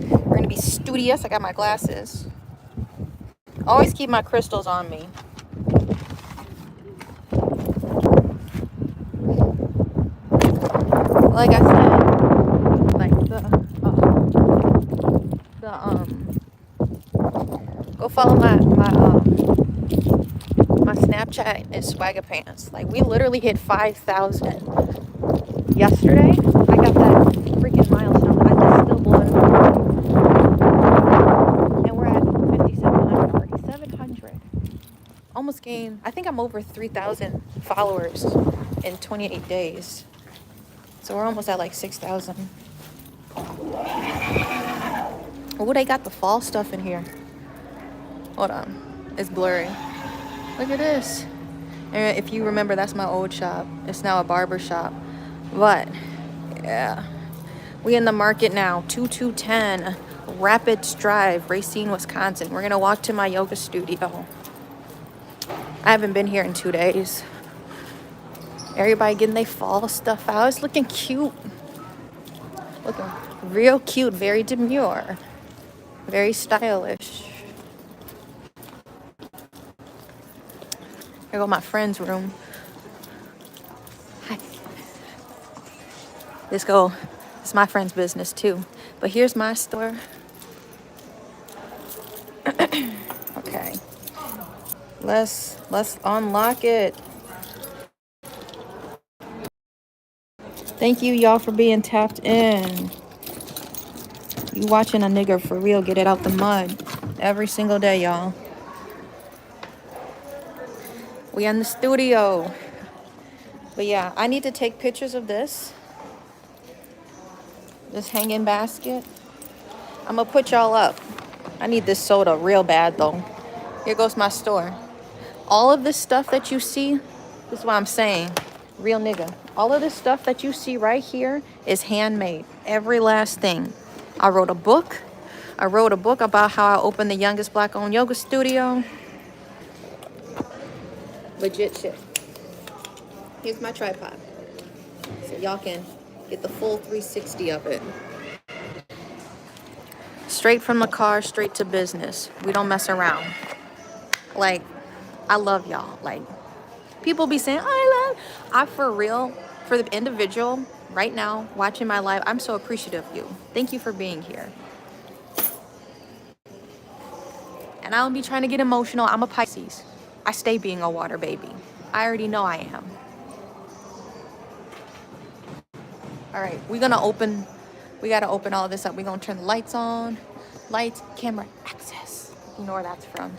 We're gonna be studious. I got my glasses. Always keep my crystals on me. Like I said, like go follow my Snapchat is Swagger Pants. Like we literally hit 5,000 yesterday. I got that freaking milestone. I just still blown it. And we're at 5,700 already. 700. Almost gained. I think I'm over 3,000 followers in 28 days. So we're almost at like 6,000. Oh, they got the fall stuff in here. Hold on. It's blurry. Look at this. And if you remember, that's my old shop. It's now a barber shop. But, yeah. We in the market now. 2210 Rapids Drive, Racine, Wisconsin. We're going to walk to my yoga studio. I haven't been here in 2 days. Everybody getting their fall stuff out. It's looking cute. Looking real cute. Very demure. Very stylish. Here go my friend's room. Hi. It's my friend's business too. But here's my store. Okay. Let's unlock it. Thank you y'all for being tapped in. You watching a nigga for real get it out the mud every single day, y'all. We in the studio. But yeah, I need to take pictures of this hanging basket. I'm gonna put y'all up. I need this soda real bad though. Here goes my store. All of this stuff that you see, this is what I'm saying, real nigga. All of this stuff that you see right here is handmade. Every last thing. I wrote a book about how I opened the youngest black-owned yoga studio. Legit shit. Here's my tripod. So y'all can get the full 360 of it. Straight from the car, straight to business. We don't mess around. Like, I love y'all. Like, people be saying, I for real, for the individual right now watching my live, I'm so appreciative of you. Thank you for being here. And I don't be trying to get emotional. I'm a Pisces. I stay being a water baby. I already know I am. All right, we gotta open all of this up. We're gonna turn the lights on. Lights, camera, access. You know where that's from.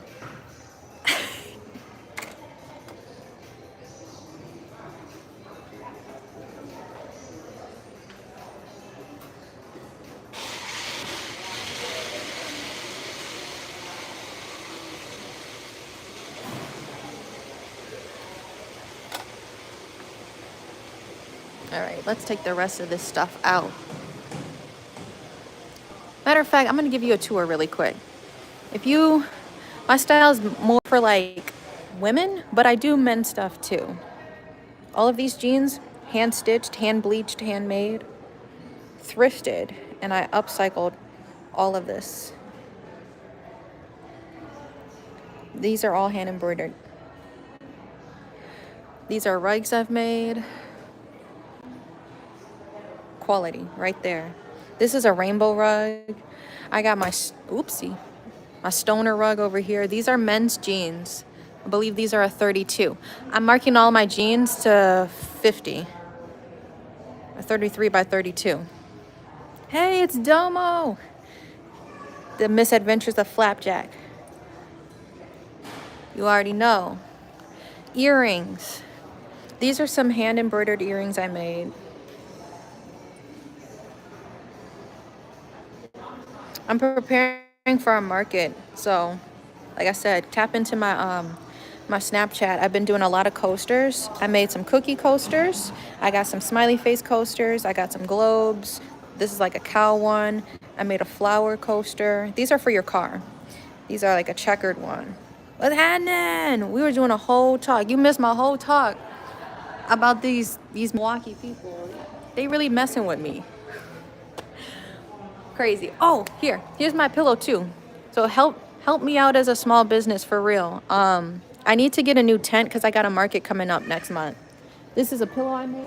All right, let's take the rest of this stuff out. Matter of fact, I'm gonna give you a tour really quick. My style is more for like women, but I do men's stuff too. All of these jeans, hand stitched, hand bleached, handmade, thrifted, and I upcycled all of this. These are all hand embroidered. These are rugs I've made. Quality right there. This is a rainbow rug. I got my stoner rug over here. These are men's jeans. I believe these are a 32. I'm marking all my jeans to 50. A 33 by 32. Hey, it's Domo. The Misadventures of Flapjack. You already know. Earrings. These are some hand embroidered earrings I made. I'm preparing for a market, so like I said, tap into my my Snapchat, I've been doing a lot of coasters. I made some cookie coasters. I got some smiley face coasters. I got some globes. This is like a cow one. I made a flower coaster. These are for your car. These are like a checkered one. What's happening? We were doing a whole talk. You missed my whole talk about these Milwaukee people. They really messing with me. Crazy. Oh, here's my pillow too. So help me out as a small business for real. I need to get a new tent because I got a market coming up next month. This is a pillow I made.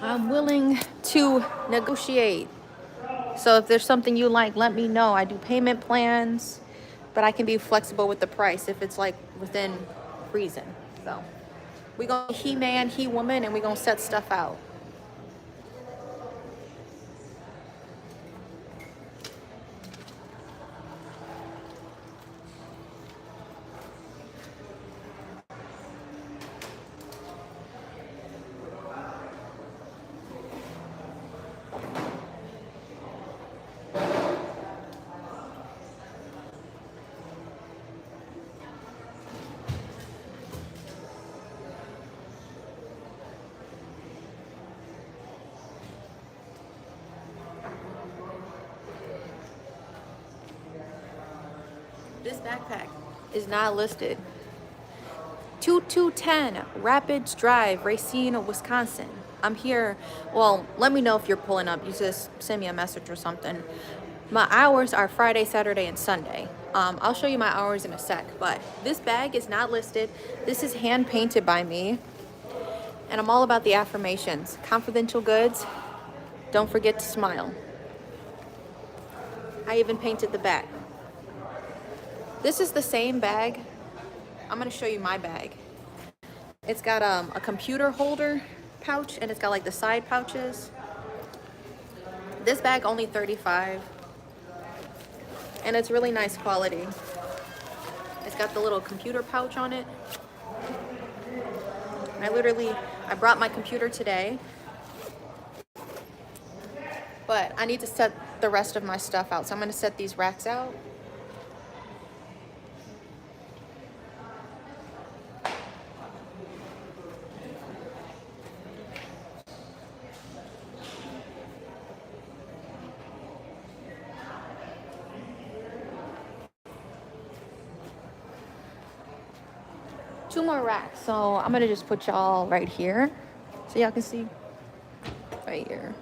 I'm willing to negotiate. So if there's something you like, let me know. I do payment plans, but I can be flexible with the price if it's like within reason. So we gonna he man, he woman, and we gonna set stuff out. This backpack is not listed. 2210 Rapids Drive, Racine, Wisconsin. I'm here. Well, let me know if you're pulling up. You just send me a message or something. My hours are Friday, Saturday, and Sunday. I'll show you my hours in a sec, but this bag is not listed. This is hand painted by me. And I'm all about the affirmations. Confidential goods. Don't forget to smile. I even painted the back. This is the same bag. I'm gonna show you my bag. It's got a computer holder pouch, and it's got like the side pouches. This bag only $35, and it's really nice quality. It's got the little computer pouch on it. I brought my computer today, but I need to set the rest of my stuff out. So I'm gonna set these racks out. Two more racks, so I'm gonna just put y'all right here so y'all can see right here.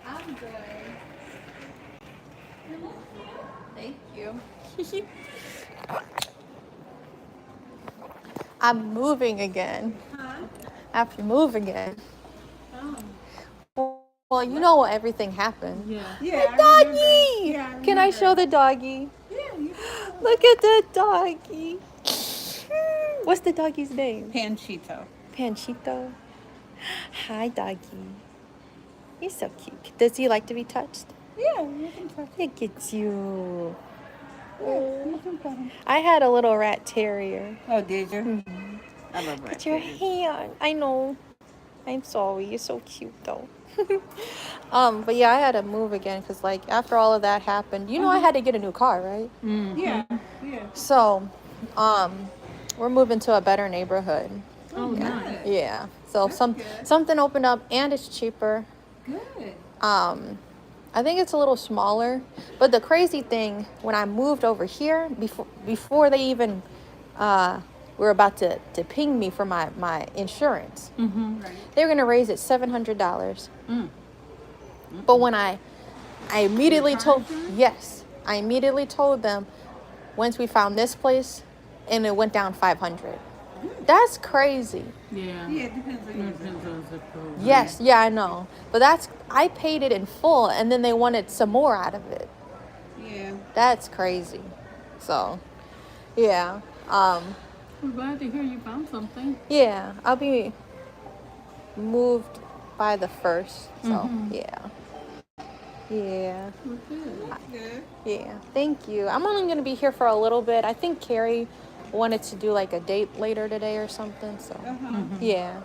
I'm good. Thank you. I'm moving again. Huh? I have to move again. Oh. Well, you know what everything happened. Yeah. The Yeah. doggy! Yeah, Can I show the doggy? Yeah. You Look at the doggy. What's the doggy's name? Panchito. Panchito. Hi, doggy. He's so cute. Does he like to be touched? Yeah, you can touch. Look at you. Yeah, you can pet him. I had a little rat terrier. Oh, did you? I love rat Put your terriers. hand. I know. I'm sorry. You're so cute, though. But yeah, I had to move again because, like, after all of that happened, you know, I had to get a new car, right? Mm-hmm. Yeah. Yeah. So, we're moving to a better neighborhood. Oh, nice. Yeah. So That's good. something opened up, and it's cheaper. Good. I think it's a little smaller, but the crazy thing, when I moved over here, before they even were about to ping me for my insurance, Mm-hmm. Right. they were gonna raise it $700. Mm. But when I immediately Your car told, insurance? yes, I immediately told them once we found this place, and it went down 500. That's crazy. Yeah. Yeah, it depends on your depends on zip code. Yes, yeah, I know. But I paid it in full and then they wanted some more out of it. Yeah. That's crazy. So, yeah. We're glad to hear you found something. Yeah, I'll be moved by the 1st. So, yeah. Yeah. Good. Yeah. Thank you. I'm only going to be here for a little bit. I think Carrie wanted to do like a date later today or something. So, yeah.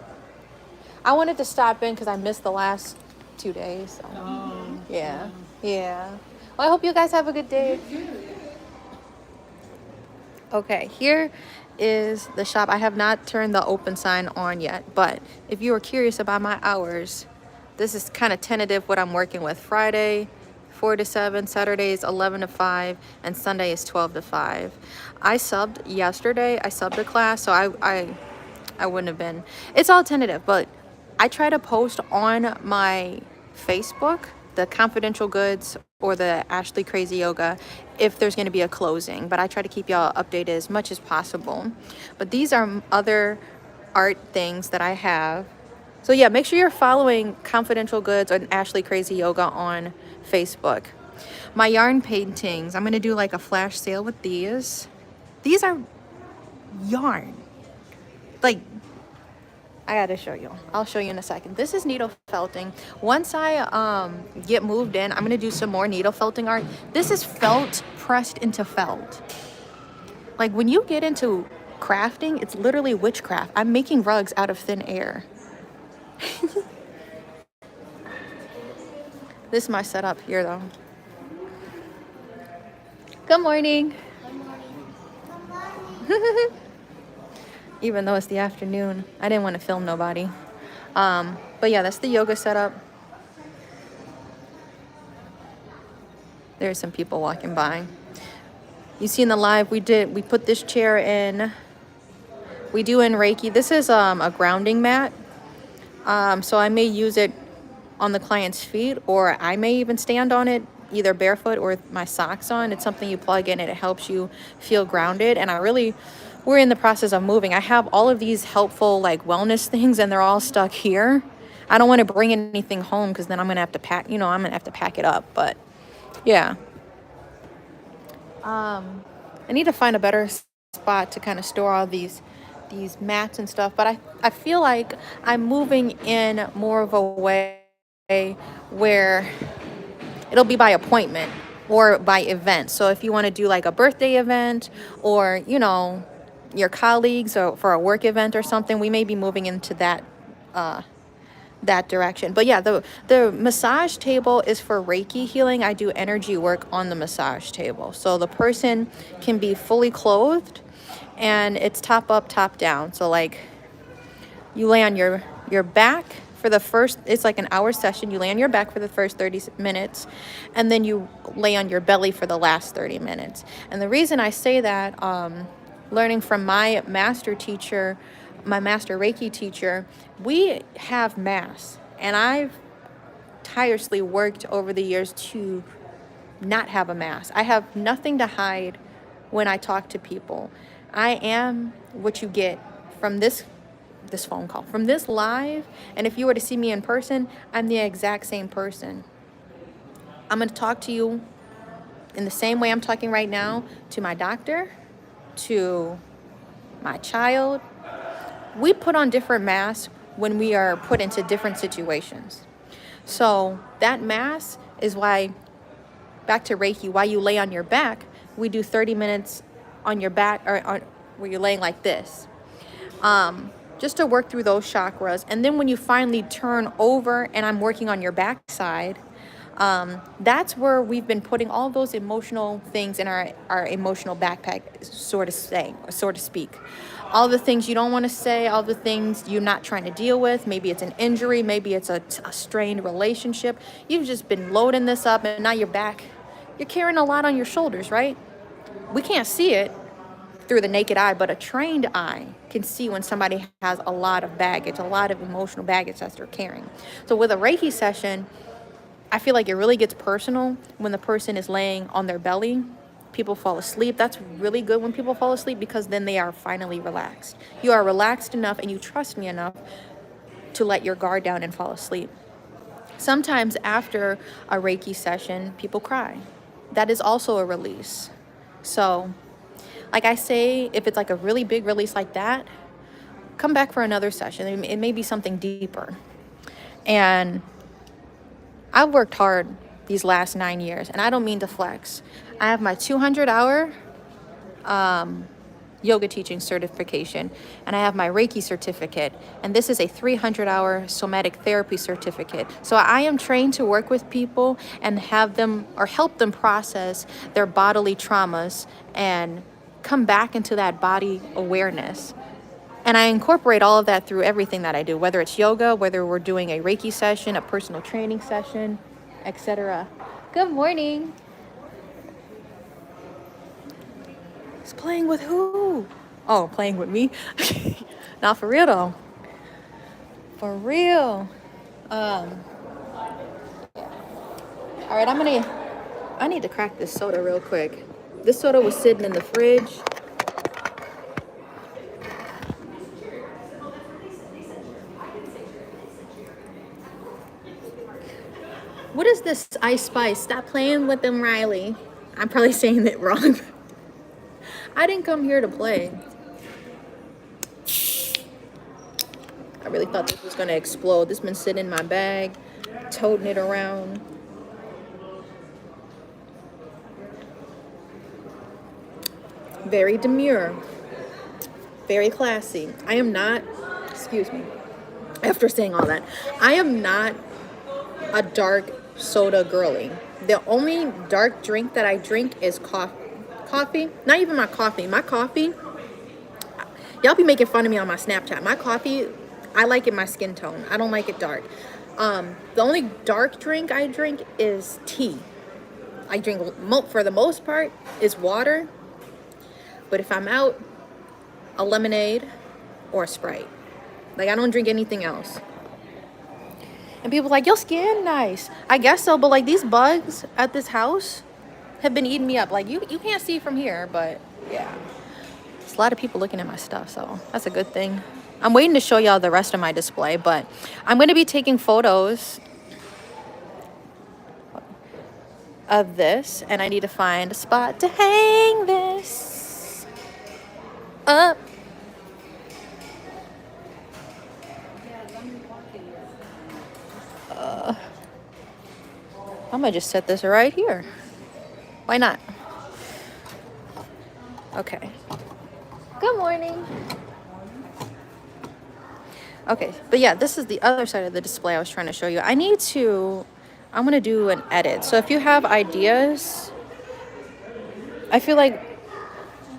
I wanted to stop in because I missed the last 2 days. So. Oh. Yeah. Yeah. Well, I hope you guys have a good day. Okay, here is the shop. I have not turned the open sign on yet, but if you are curious about my hours, this is kind of tentative what I'm working with. Friday, 4 to 7, Saturdays, 11 to 5, and Sunday is 12 to 5. I subbed yesterday. I subbed a class, so I wouldn't have been. It's all tentative, but I try to post on my Facebook, the confidential goods or the Ashlee Crazy Yoga, if there's going to be a closing. But I try to keep y'all updated as much as possible. But these are other art things that I have. So yeah, make sure you're following Confidential Goods and Ashlee Crazy Yoga on Facebook. My yarn paintings, I'm going to do like a flash sale with these. These are yarn. Like, I gotta show you. I'll show you in a second. This is needle felting. Once I get moved in, I'm gonna do some more needle felting art. This is felt pressed into felt. Like when you get into crafting, it's literally witchcraft. I'm making rugs out of thin air. This is my setup here though. Good morning. Good morning. Even though it's the afternoon, I didn't want to film nobody. But yeah, that's the yoga setup. There's some people walking by. You see in the live, we put this chair in. We do in Reiki. This is a grounding mat. So I may use it on the client's feet, or I may even stand on it, either barefoot or with my socks on. It's something you plug in and it helps you feel grounded. And we're in the process of moving. I have all of these helpful like wellness things and they're all stuck here. I don't want to bring anything home because then I'm going to have to pack, I'm going to have to pack it up. But yeah. I need to find a better spot to kind of store all these mats and stuff. But I feel like I'm moving in more of a way where it'll be by appointment or by event. So if you want to do like a birthday event or, your colleagues or for a work event or something, we may be moving into that direction. But yeah, the massage table is for Reiki healing. I do energy work on the massage table. So the person can be fully clothed and it's top up, top down. So like you lay on your back for the first, it's like an hour session. You lay on your back for the first 30 minutes and then you lay on your belly for the last 30 minutes. And the reason I say that, learning from my master teacher, my master Reiki teacher, we have mass. And I've tirelessly worked over the years to not have a mask. I have nothing to hide when I talk to people. I am what you get from this phone call, from this live. And if you were to see me in person, I'm the exact same person. I'm going to talk to you in the same way I'm talking right now to my doctor, to my child. We put on different masks when we are put into different situations. So that mask is why, back to Reiki, while you lay on your back, we do 30 minutes on your back or where you're laying like this. Just to work through those chakras. And then when you finally turn over and I'm working on your backside, that's where we've been putting all those emotional things in our emotional backpack, so to speak. All the things you don't want to say, all the things you're not trying to deal with. Maybe it's an injury, maybe it's a strained relationship. You've just been loading this up and now you're back. You're carrying a lot on your shoulders, right? We can't see it through the naked eye, but a trained eye can see when somebody has a lot of baggage, a lot of emotional baggage that they're carrying. So with a Reiki session, I feel like it really gets personal when the person is laying on their belly people fall asleep. That's really good when people fall asleep, because then they are finally relaxed. You are relaxed enough and you trust me enough to let your guard down and fall asleep. Sometimes after a Reiki session, people cry. That is also a release. So, like I say, if it's like a really big release like that, come back for another session. It may be something deeper. And I've worked hard these last 9 years, and I don't mean to flex. I have my 200-hour yoga teaching certification, and I have my Reiki certificate, and this is a 300-hour somatic therapy certificate. So I am trained to work with people and have them or help them process their bodily traumas and come back into that body awareness. And I incorporate all of that through everything that I do, whether it's yoga, whether we're doing a Reiki session, a personal training session, etc. Good morning. He's playing with who? Oh, playing with me? Not for real though. For real. All right, I need to crack this soda real quick. This soda was sitting in the fridge. What is this Ice Spice? Stop playing with them, Riley. I'm probably saying it wrong. I didn't come here to play. I really thought this was gonna explode. This has been sitting in my bag, toting it around. Very demure. Very classy. I am not, excuse me, after saying all that, I am not a dark soda girly. The only dark drink that I drink is coffee. Not even my coffee. My coffee, y'all be making fun of me on my Snapchat. My coffee, I like it my skin tone. I don't like it dark. The only dark drink I drink is tea. I drink, for the most part, is water. But if I'm out, a lemonade or a Sprite. Like, I don't drink anything else. And people are like, your skin nice. I guess so, but like these bugs at this house have been eating me up. Like you can't see from here, but yeah. There's a lot of people looking at my stuff, so that's a good thing. I'm waiting to show y'all the rest of my display, but I'm going to be taking photos of this, and I need to find a spot to hang this up. I'm gonna just set this right here. Why not? Okay. Good morning. Okay, but yeah, this is the other side of the display I was trying to show you. I'm gonna do an edit. So if you have ideas, I feel like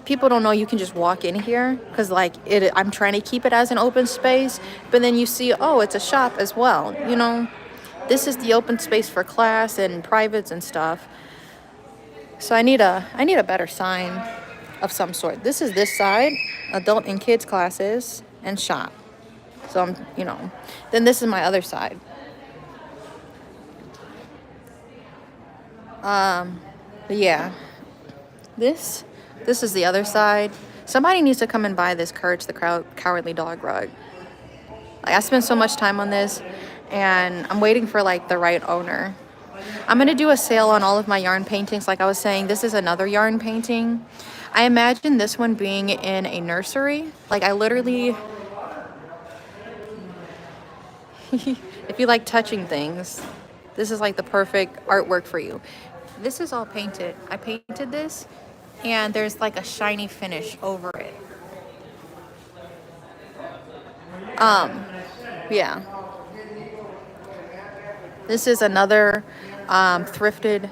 people don't know you can just walk in here, because like I'm trying to keep it as an open space, but then you see, oh, it's a shop as well, you know. This is the open space for class and privates and stuff. So I need a better sign of some sort. This is this side, adult and kids classes and shop. So I'm, then this is my other side. But yeah, this is the other side. Somebody needs to come and buy this Courage the Cowardly Dog rug. Like, I spent so much time on this, and I'm waiting for like the right owner. I'm gonna do a sale on all of my yarn paintings. Like I was saying, this is another yarn painting. I imagine this one being in a nursery. Like I literally, if you like touching things, this is like the perfect artwork for you. This is all painted. I painted this, and there's like a shiny finish over it. Yeah. This is another thrifted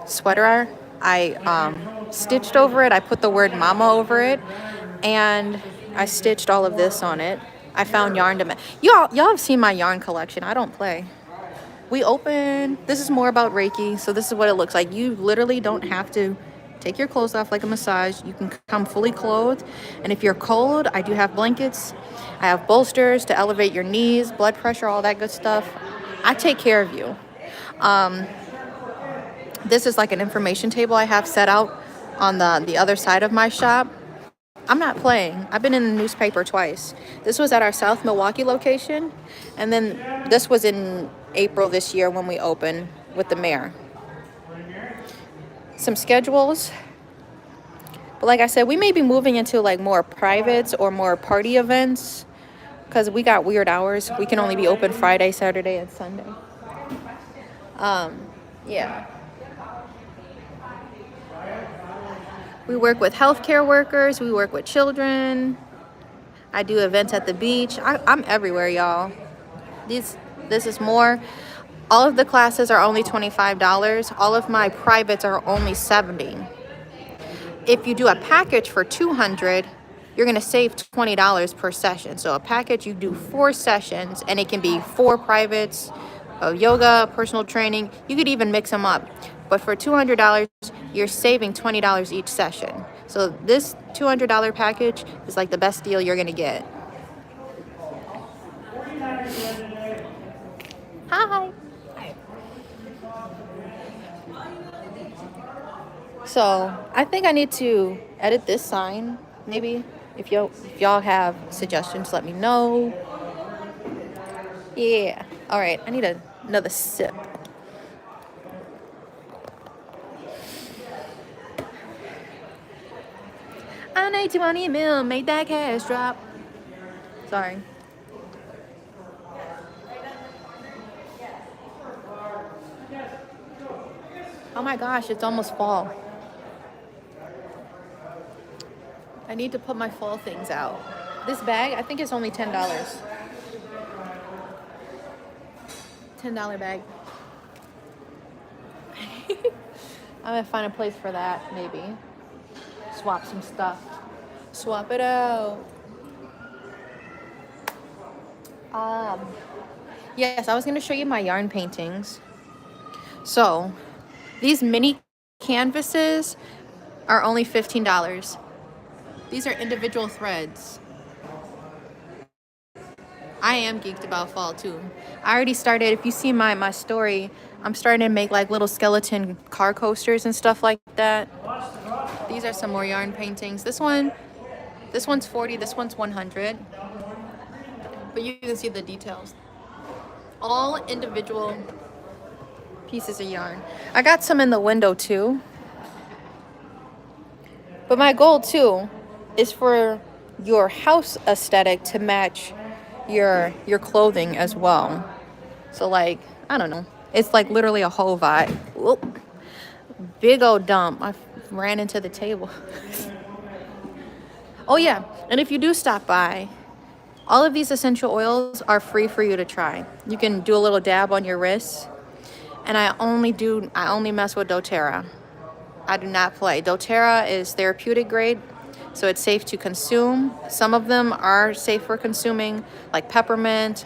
sweater. I stitched over it. I put the word mama over it, and I stitched all of this on it. I found yarn to y'all have seen my yarn collection. I don't play. We open. This is more about Reiki, so this is what it looks like. You literally don't have to take your clothes off like a massage. You can come fully clothed, and if you're cold, I do have blankets. I have bolsters to elevate your knees, blood pressure, all that good stuff. I take care of you. This is like an information table I have set out on the other side of my shop. I'm not playing. I've been in the newspaper twice. This was at our South Milwaukee location, and then this was in April this year when we opened with the mayor. Some schedules. But like I said, we may be moving into like more privates or more party events because we got weird hours. We can only be open Friday, Saturday, and Sunday. Yeah. We work with healthcare workers. We work with children. I do events at the beach. I'm everywhere, y'all. This is more. All of the classes are only $25. All of my privates are only $70. If you do a package for $200, you're gonna save $20 per session. So a package, you do 4 sessions, and it can be 4 privates, yoga, personal training. You could even mix them up. But for $200, you're saving $20 each session. So this $200 package is like the best deal you're gonna get. Hi. So I think I need to edit this sign, maybe. If y'all have suggestions, let me know. Yeah. All right. I need another sip. I need 20 mil, make that cash drop. Sorry. Oh my gosh, it's almost fall. I need to put my fall things out. This bag, I think it's only $10. $10 bag. I'm gonna find a place for that, maybe. Swap some stuff. Swap it out. Yes, I was gonna show you my yarn paintings. So, these mini canvases are only $15. These are individual threads. I am geeked about fall too. I already started, if you see my story, I'm starting to make like little skeleton car coasters and stuff like that. These are some more yarn paintings. This one's 40, this one's 100. But you can see the details. All individual pieces of yarn. I got some in the window too. But my goal too is for your house aesthetic to match your clothing as well. So like, I don't know. It's like literally a whole vibe. Whoop. Big old dump. I ran into the table. Oh yeah, and if you do stop by, all of these essential oils are free for you to try. You can do a little dab on your wrists. And I only mess with doTERRA. I do not play. doTERRA is therapeutic grade, so it's safe to consume. Some of them are safe for consuming, like peppermint,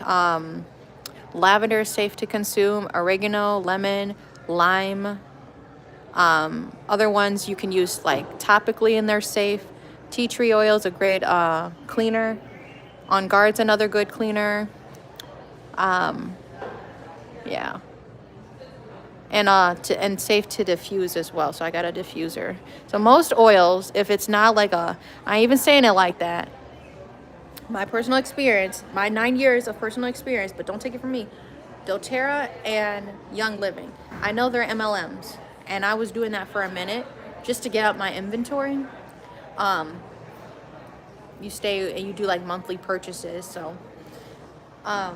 lavender is safe to consume, oregano, lemon, lime. Other ones you can use like topically and they're safe. Tea tree oil is a great cleaner. On Guard's another good cleaner. Yeah. And safe to diffuse as well. So I got a diffuser. So most oils, if it's not like I ain't even saying it like that. My personal experience, my 9 years of personal experience, but don't take it from me. doTERRA and Young Living. I know they're MLMs, and I was doing that for a minute just to get out my inventory. You stay and you do like monthly purchases. So I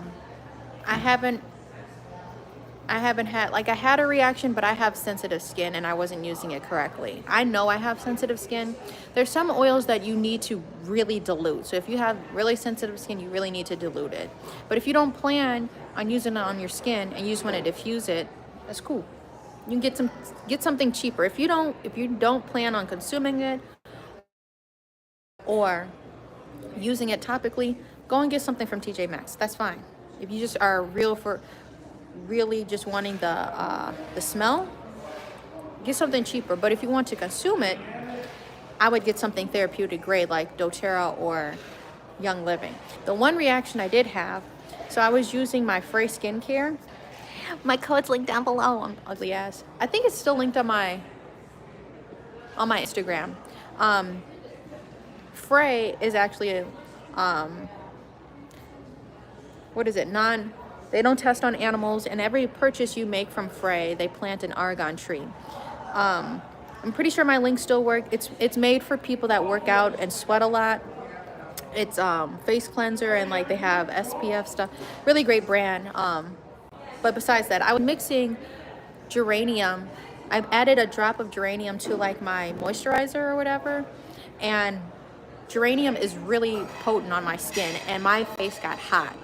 haven't had, like, I had a reaction, but I have sensitive skin and I wasn't using it correctly. I know I have sensitive skin. There's some oils that you need to really dilute. So if you have really sensitive skin, you really need to dilute it. But if you don't plan on using it on your skin and you just want to diffuse it, that's cool. You can get something cheaper. If you don't plan on consuming it or using it topically, go and get something from TJ Maxx. That's fine. If you just are really just wanting the smell, get something cheaper. But if you want to consume it, I would get something therapeutic grade like doTERRA or Young Living. The one reaction I did have, so I was using my Frey skincare. My code's linked down below. I'm ugly ass. I think it's still linked on my on my Instagram. Frey is actually a, what is it? They don't test on animals, and every purchase you make from Frey, they plant an argan tree. I'm pretty sure my links still work. It's made for people that work out and sweat a lot. It's face cleanser, and like they have SPF stuff. Really great brand. But besides that, I was mixing geranium. I've added a drop of geranium to like my moisturizer or whatever, and geranium is really potent on my skin, and my face got hot.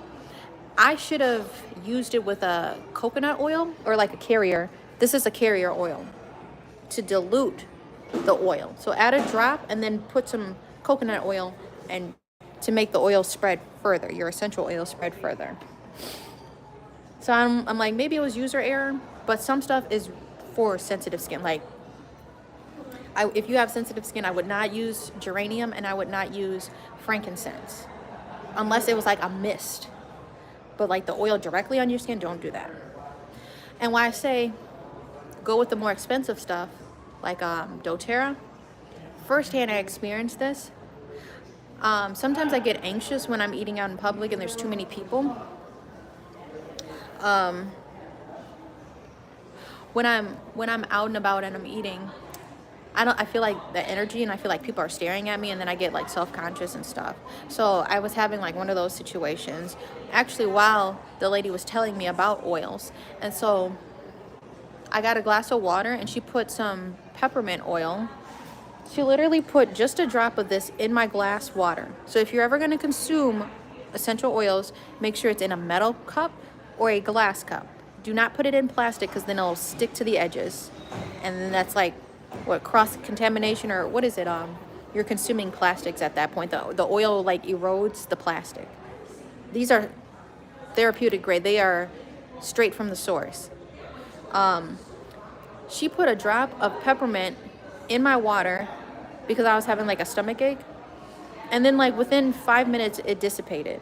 I should have used it with a coconut oil or like a carrier. This is a carrier oil to dilute the oil. So add a drop and then put some coconut oil and to make the oil spread further, your essential oil spread further. So I'm like, maybe it was user error, but some stuff is for sensitive skin. Like, if you have sensitive skin, I would not use geranium, and I would not use frankincense unless it was like a mist. But like the oil directly on your skin, don't do that. And why I say go with the more expensive stuff, like doTERRA, firsthand I experienced this. Sometimes I get anxious when I'm eating out in public and there's too many people. When I'm out and about and I'm eating, I feel like the energy, and I feel like people are staring at me, and then I get like self-conscious and stuff. So I was having like one of those situations actually while the lady was telling me about oils. And so I got a glass of water, and she put some peppermint oil. She literally put just a drop of this in my glass water. So if you're ever going to consume essential oils, make sure it's in a metal cup or a glass cup. Do not put it in plastic, because then it'll stick to the edges, and then that's like what, cross-contamination, or what is it? You're consuming plastics at that point. The oil like erodes the plastic. These are therapeutic grade. They are straight from the source. She put a drop of peppermint in my water because I was having like a stomach ache, and then like within 5 minutes it dissipated.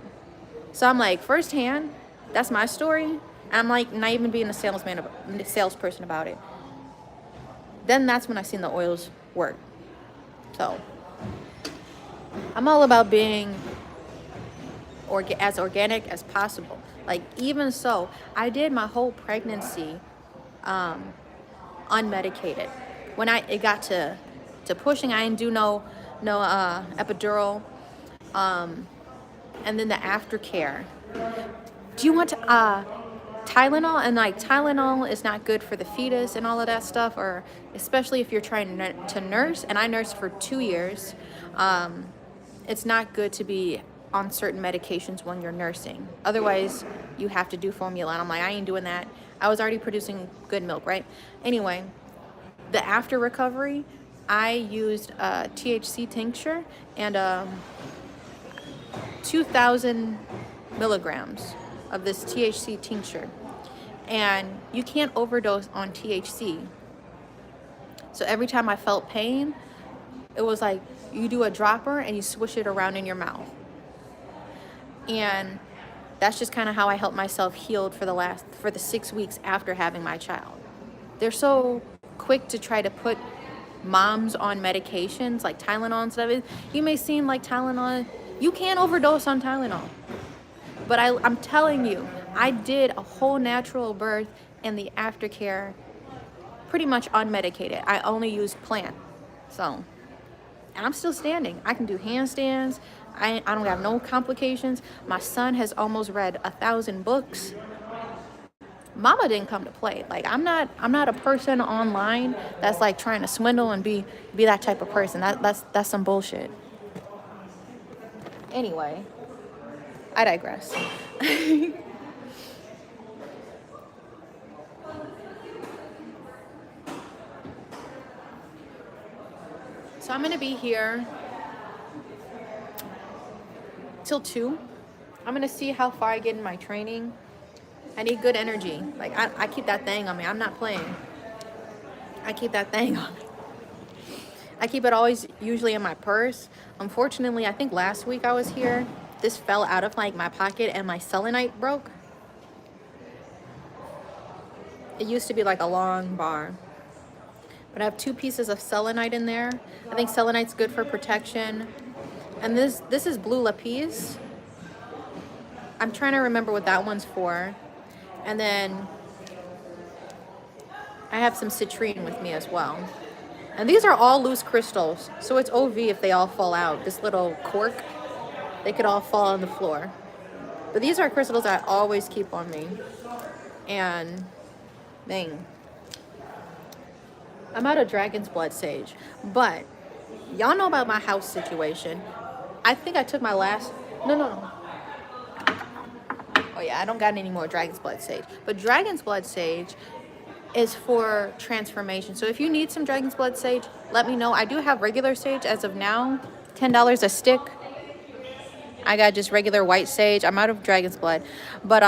So I'm like, firsthand, that's my story. I'm like not even being a salesperson about it. Then that's when I seen the oils work. So I'm all about being as organic as possible. Like, even so, I did my whole pregnancy unmedicated. When it got to pushing, I didn't do no epidural, and then the aftercare. Do you want Tylenol? And like, Tylenol is not good for the fetus and all of that stuff, or especially if you're trying to nurse. And I nursed for 2 years. It's not good to be on certain medications when you're nursing. Otherwise, you have to do formula. And I'm like, I ain't doing that. I was already producing good milk, right? Anyway, the after recovery, I used a THC tincture and 2,000 milligrams of this THC tincture. And you can't overdose on THC. So every time I felt pain, it was like you do a dropper and you swish it around in your mouth. And that's just kind of how I helped myself heal for the 6 weeks after having my child. They're so quick to try to put moms on medications like Tylenol and stuff. You may seem like Tylenol, you can't overdose on Tylenol. But I'm telling you, I did a whole natural birth and the aftercare pretty much unmedicated. I only used plant. So, and I'm still standing. I can do handstands. I don't have no complications. My son has almost read 1,000 books. Mama didn't come to play. Like, I'm not a person online that's like trying to swindle and be that type of person. That's some bullshit. Anyway, I digress. So I'm gonna be here till 2. I'm gonna see how far I get in my training. I need good energy. Like, I keep that thing on me. I'm not playing. I keep that thing on me. I keep it always usually in my purse. Unfortunately, I think last week I was here, this fell out of like my pocket and my selenite broke. It used to be like a long bar. But I have 2 pieces of selenite in there. I think selenite's good for protection. And this is blue lapis. I'm trying to remember what that one's for. And then I have some citrine with me as well. And these are all loose crystals, so it's OV if they all fall out. This little cork, they could all fall on the floor. But these are crystals I always keep on me. And dang, I'm out of dragon's blood sage. But y'all know about my house situation. I think I took my last, no. Oh yeah, I don't got any more dragon's blood sage. But dragon's blood sage is for transformation. So if you need some dragon's blood sage, let me know. I do have regular sage as of now, $10 a stick. I got just regular white sage. I'm out of dragon's blood. But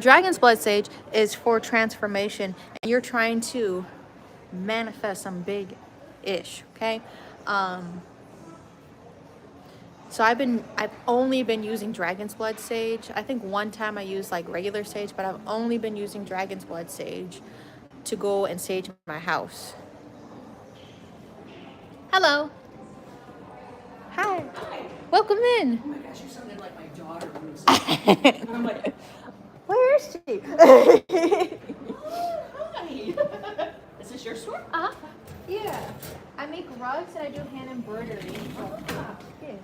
dragon's blood sage is for transformation, and you're trying to manifest some big ish, okay? So I've only been using dragon's blood sage. I think one time I used like regular sage, but I've only been using dragon's blood sage to go and sage my house. Hello. Hi. Welcome in. Oh my gosh, you sounded like my daughter. And I'm like, Where is she? oh, hi. Is this your store? Yeah. I make rugs and I do hand embroidery. Yeah.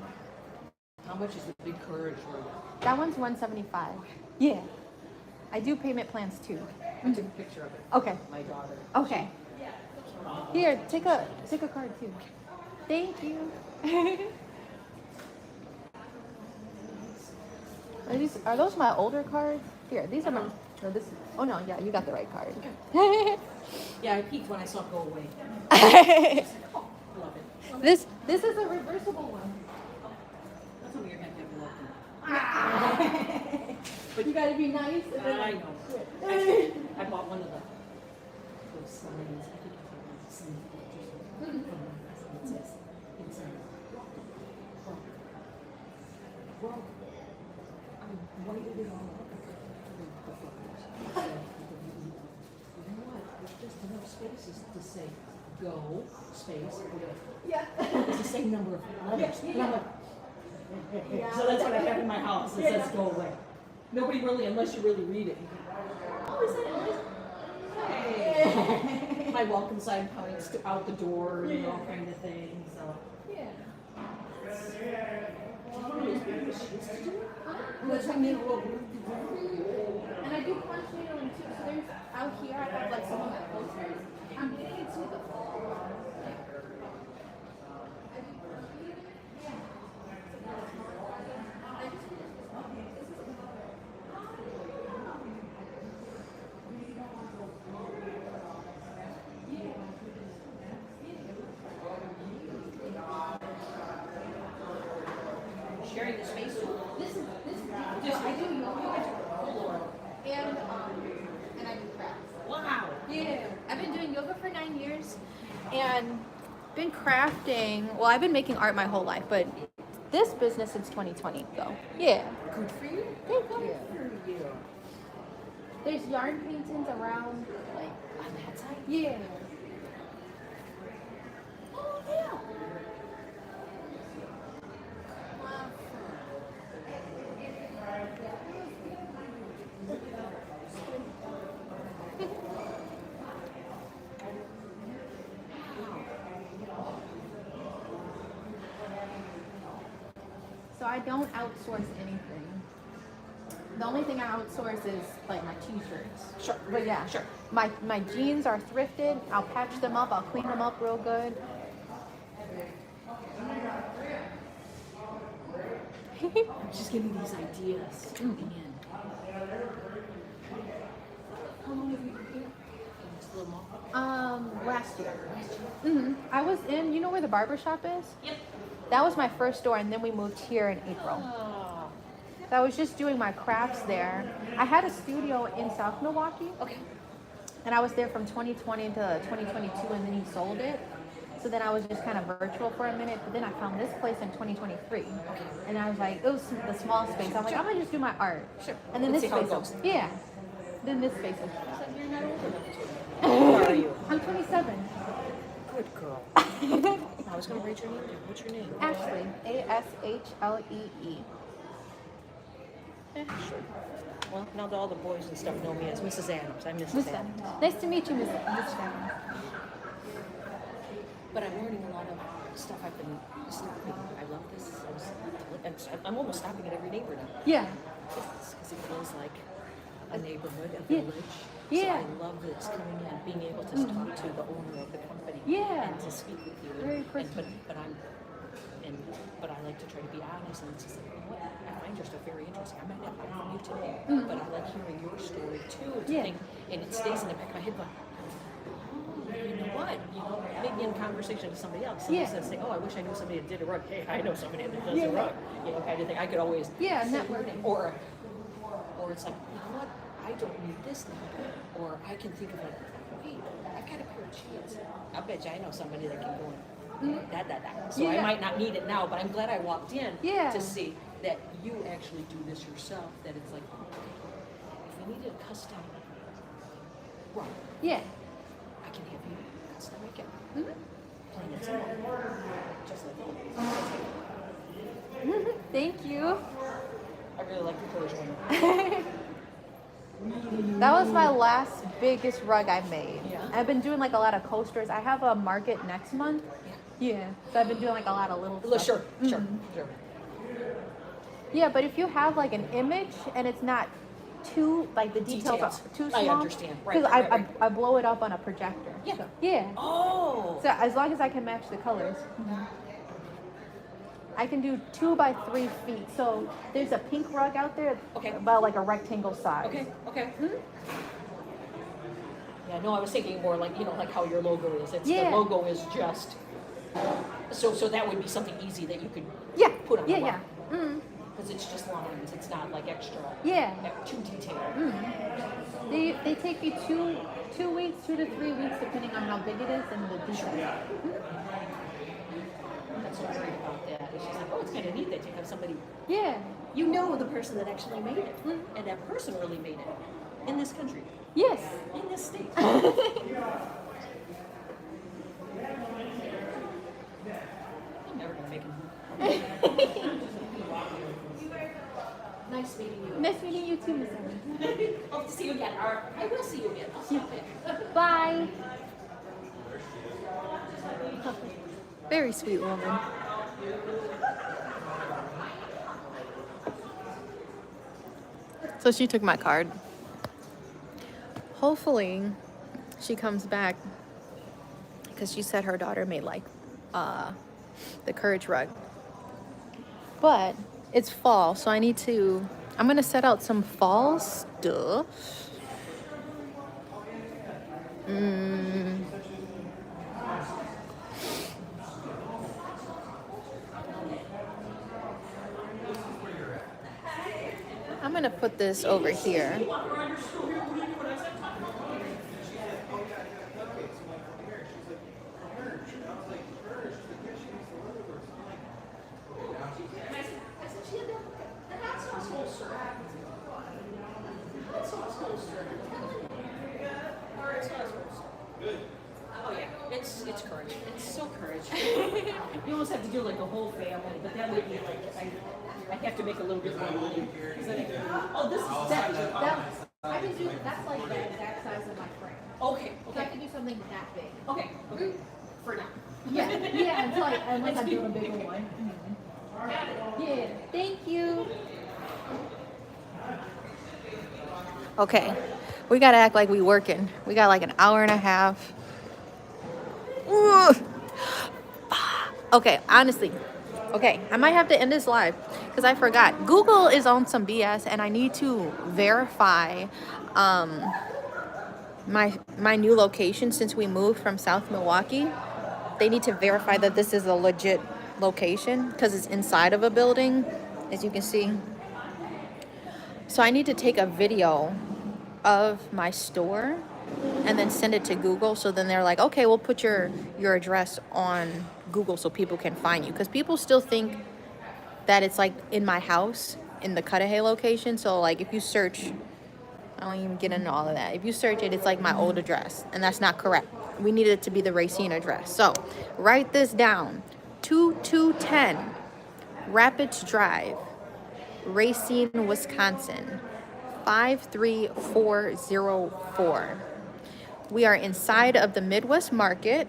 How much is the big courage rug? That one's $175. Yeah. I do payment plans too. I took a picture of it. Okay. My daughter. Okay. Here, take a card too. Thank you. Are those my older cards? Here, these are my. No, this. Oh no, yeah, you got the right card. Yeah, I peeked when I saw it go away. Oh, love it. This is a reversible one. That's what you're going to have to look at. But you gotta be nice. I know. Actually, I bought one of those signs. I think it's some pictures. It says inside. Well, I whited it all up. You know what? There's just enough spaces to say go, space, whatever. Yeah. It's the same number of letters. Yeah. And I'm like, so that's what I have in my house. It says go away. Nobody really, unless you really read it. Oh, is that nice? Hey. My welcome sign hangs out the door, you know, kind of thing. So. Yeah. What's my name? And I do punch needling too. So there's out here I have like some of my posters. I'm getting into the Sharing the space. I do yoga and I do crafts. Wow. Yeah, I've been doing yoga for 9 years and been crafting. Well, I've been making art my whole life, but this business since 2020 though. Yeah. Good for you. Thank you. For you. There's yarn paintings around, like On that side? yeah. Oh, yeah. So I don't outsource anything. The only thing I outsource is like my t-shirts. Sure. But yeah, Sure. My jeans are thrifted. I'll patch them up. I'll clean them up real good. Just give me these ideas coming in. How long have you been here? Just a little more. Last year. I was in. You know where the barber shop is? Yep. That was my first store, and then we moved here in April. Oh. So I was just doing my crafts there. I had a studio in South Milwaukee. Okay. And I was there from 2020 to 2022, and then he sold it. So then I was just kind of virtual for a minute, but then I found this place in 2023. Okay. And I was like, it was the small space. I'm like, I'm gonna just do my art. Sure. And then Let's this see how it space, goes. yeah. Then this space is. So you're not old enough to. How old are you? I'm 27. Good girl. I was going to write your name down. What's your name? Ashlee. Ashlee. Yeah, sure. Well, now all the boys and stuff know me as Mrs. Adams. I'm Mrs. Adams. Nice to meet you, Miss Adams. But I'm learning a lot of stuff I've been stopping. I love this. I'm almost stopping at every neighbor now. Yeah. Because it feels like a neighborhood, a Yeah. village. Yeah. So I love this coming in, being able to talk to the owner of the company. Yeah. And to speak with you. Very personal. But I like to try to be honest, and it's just like, you know what? I find your stuff very interesting. I might not buy from you today, but I like hearing your story too. To think, and it stays in the back of my head, going, oh, you know what? You know, maybe in conversation with somebody else, somebody says, say, oh, I wish I knew somebody that did a rug. Hey, I know somebody that does a rug. You know, kind of thing. I could always networking. Or it's like, you know what? I don't need this now. Or I can think of like, wait, I've got a pair of jeans. I bet you I know somebody that can go and So I might not need it now, but I'm glad I walked in to see that you actually do this yourself. That it's like, if we needed a custom rug, I can have you custom make it. Plain and simple. Just like that. Thank you. I really like the courage one. That was my last biggest rug I made. Yeah. I've been doing like a lot of coasters. I have a market next month. Yeah. So I've been doing like a lot of little stuff. Sure. Yeah, but if you have like an image and it's not too, like the details are too small. I understand. Right. Because I blow it up on a projector. Yeah. So, yeah. Oh. So as long as I can match the colors. I can do 2 by 3 feet. So there's a pink rug out there, about like a rectangle size. Okay. Yeah, no, I was thinking more like, you know, like how your logo is. The logo is just, so that would be something easy that you could put on the wall. Because it's just lines, it's not like extra, too detailed. They take you 2 weeks, 2 to 3 weeks, depending on how big it is and the detail. That's what's great about that. It's just like, oh, it's kind of neat that you have somebody, Yeah. you know the person that actually made it. And that person really made it in this country, Yes. in this state. I'm never going to make it. Nice meeting you. Nice meeting you too, Miss Emily. Hope to see you again. Or I will see you again. I'll stop in. Bye. Very sweet woman. So she took my card. Hopefully she comes back because she said her daughter made like the courage rug. But it's fall, so I'm gonna set out some fall stuff. I'm gonna put this over here. Oh yeah, it's courage. It's so courage. You almost have to do like a whole family, but that would be like I have to make a little bit more money. Oh, this is I can do that's like the exact size of my frame. okay. So I can do something that big. Okay. For now. Yeah, unless I'm doing a bigger one. Yeah, thank you. Okay, we gotta act like we working. We got like an hour and a half. Ooh. Okay, honestly. Okay, I might have to end this live because I forgot. Google is on some BS and I need to verify my new location since we moved from South Milwaukee. They need to verify that this is a legit location because it's inside of a building, as you can see. So I need to take a video of my store and then send it to Google. So then they're like, okay, we'll put your address on Google so people can find you. Because people still think that it's like in my house in the Cudahy location. So like if you search, I don't even get into all of that. If you search it, it's like my old address and that's not correct. we needed it to be the Racine address. So write this down: 2210 Rapids Drive, Racine, Wisconsin, 53404. We are inside of the Midwest Market.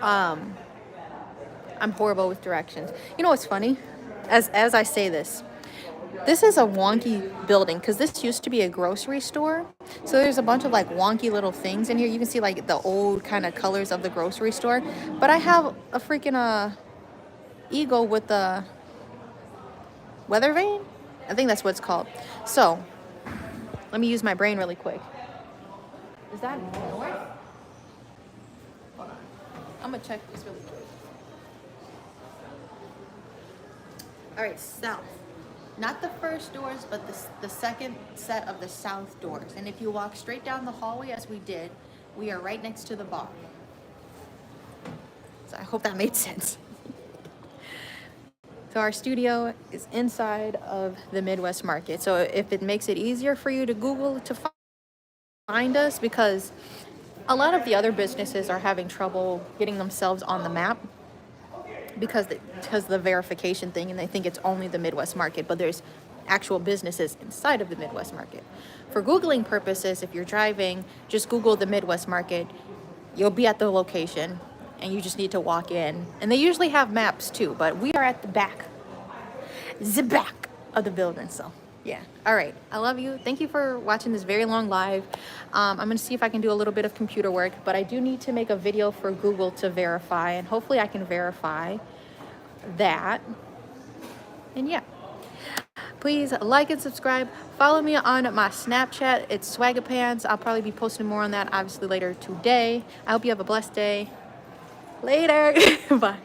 I'm horrible with directions. You know what's funny? As I say this, this is a wonky building because this used to be a grocery store. So there's a bunch of like wonky little things in here. You can see like the old kind of colors of the grocery store. But I have a freaking eagle with the weather vane. I think that's what it's called. So let me use my brain really quick. Is that north? Hold on. I'm gonna check this really quick. All right, south. Not the first doors, but the second set of the south doors. And if you walk straight down the hallway as we did, we are right next to the bar. So I hope that made sense. So our studio is inside of the Midwest Market. So if it makes it easier for you to Google to find us, because a lot of the other businesses are having trouble getting themselves on the map because of the verification thing, and they think it's only the Midwest Market, but there's actual businesses inside of the Midwest Market. For Googling purposes, if you're driving, just Google the Midwest Market. You'll be at the location, and you just need to walk in. And they usually have maps too, but we are at the back of the building, so yeah. All right, I love you. Thank you for watching this very long live. I'm gonna see if I can do a little bit of computer work, but I do need to make a video for Google to verify, and hopefully I can verify that. And yeah, please like and subscribe. Follow me on my Snapchat. It's Swagapants. I'll probably be posting more on that obviously later today. I hope you have a blessed day. Later. Bye.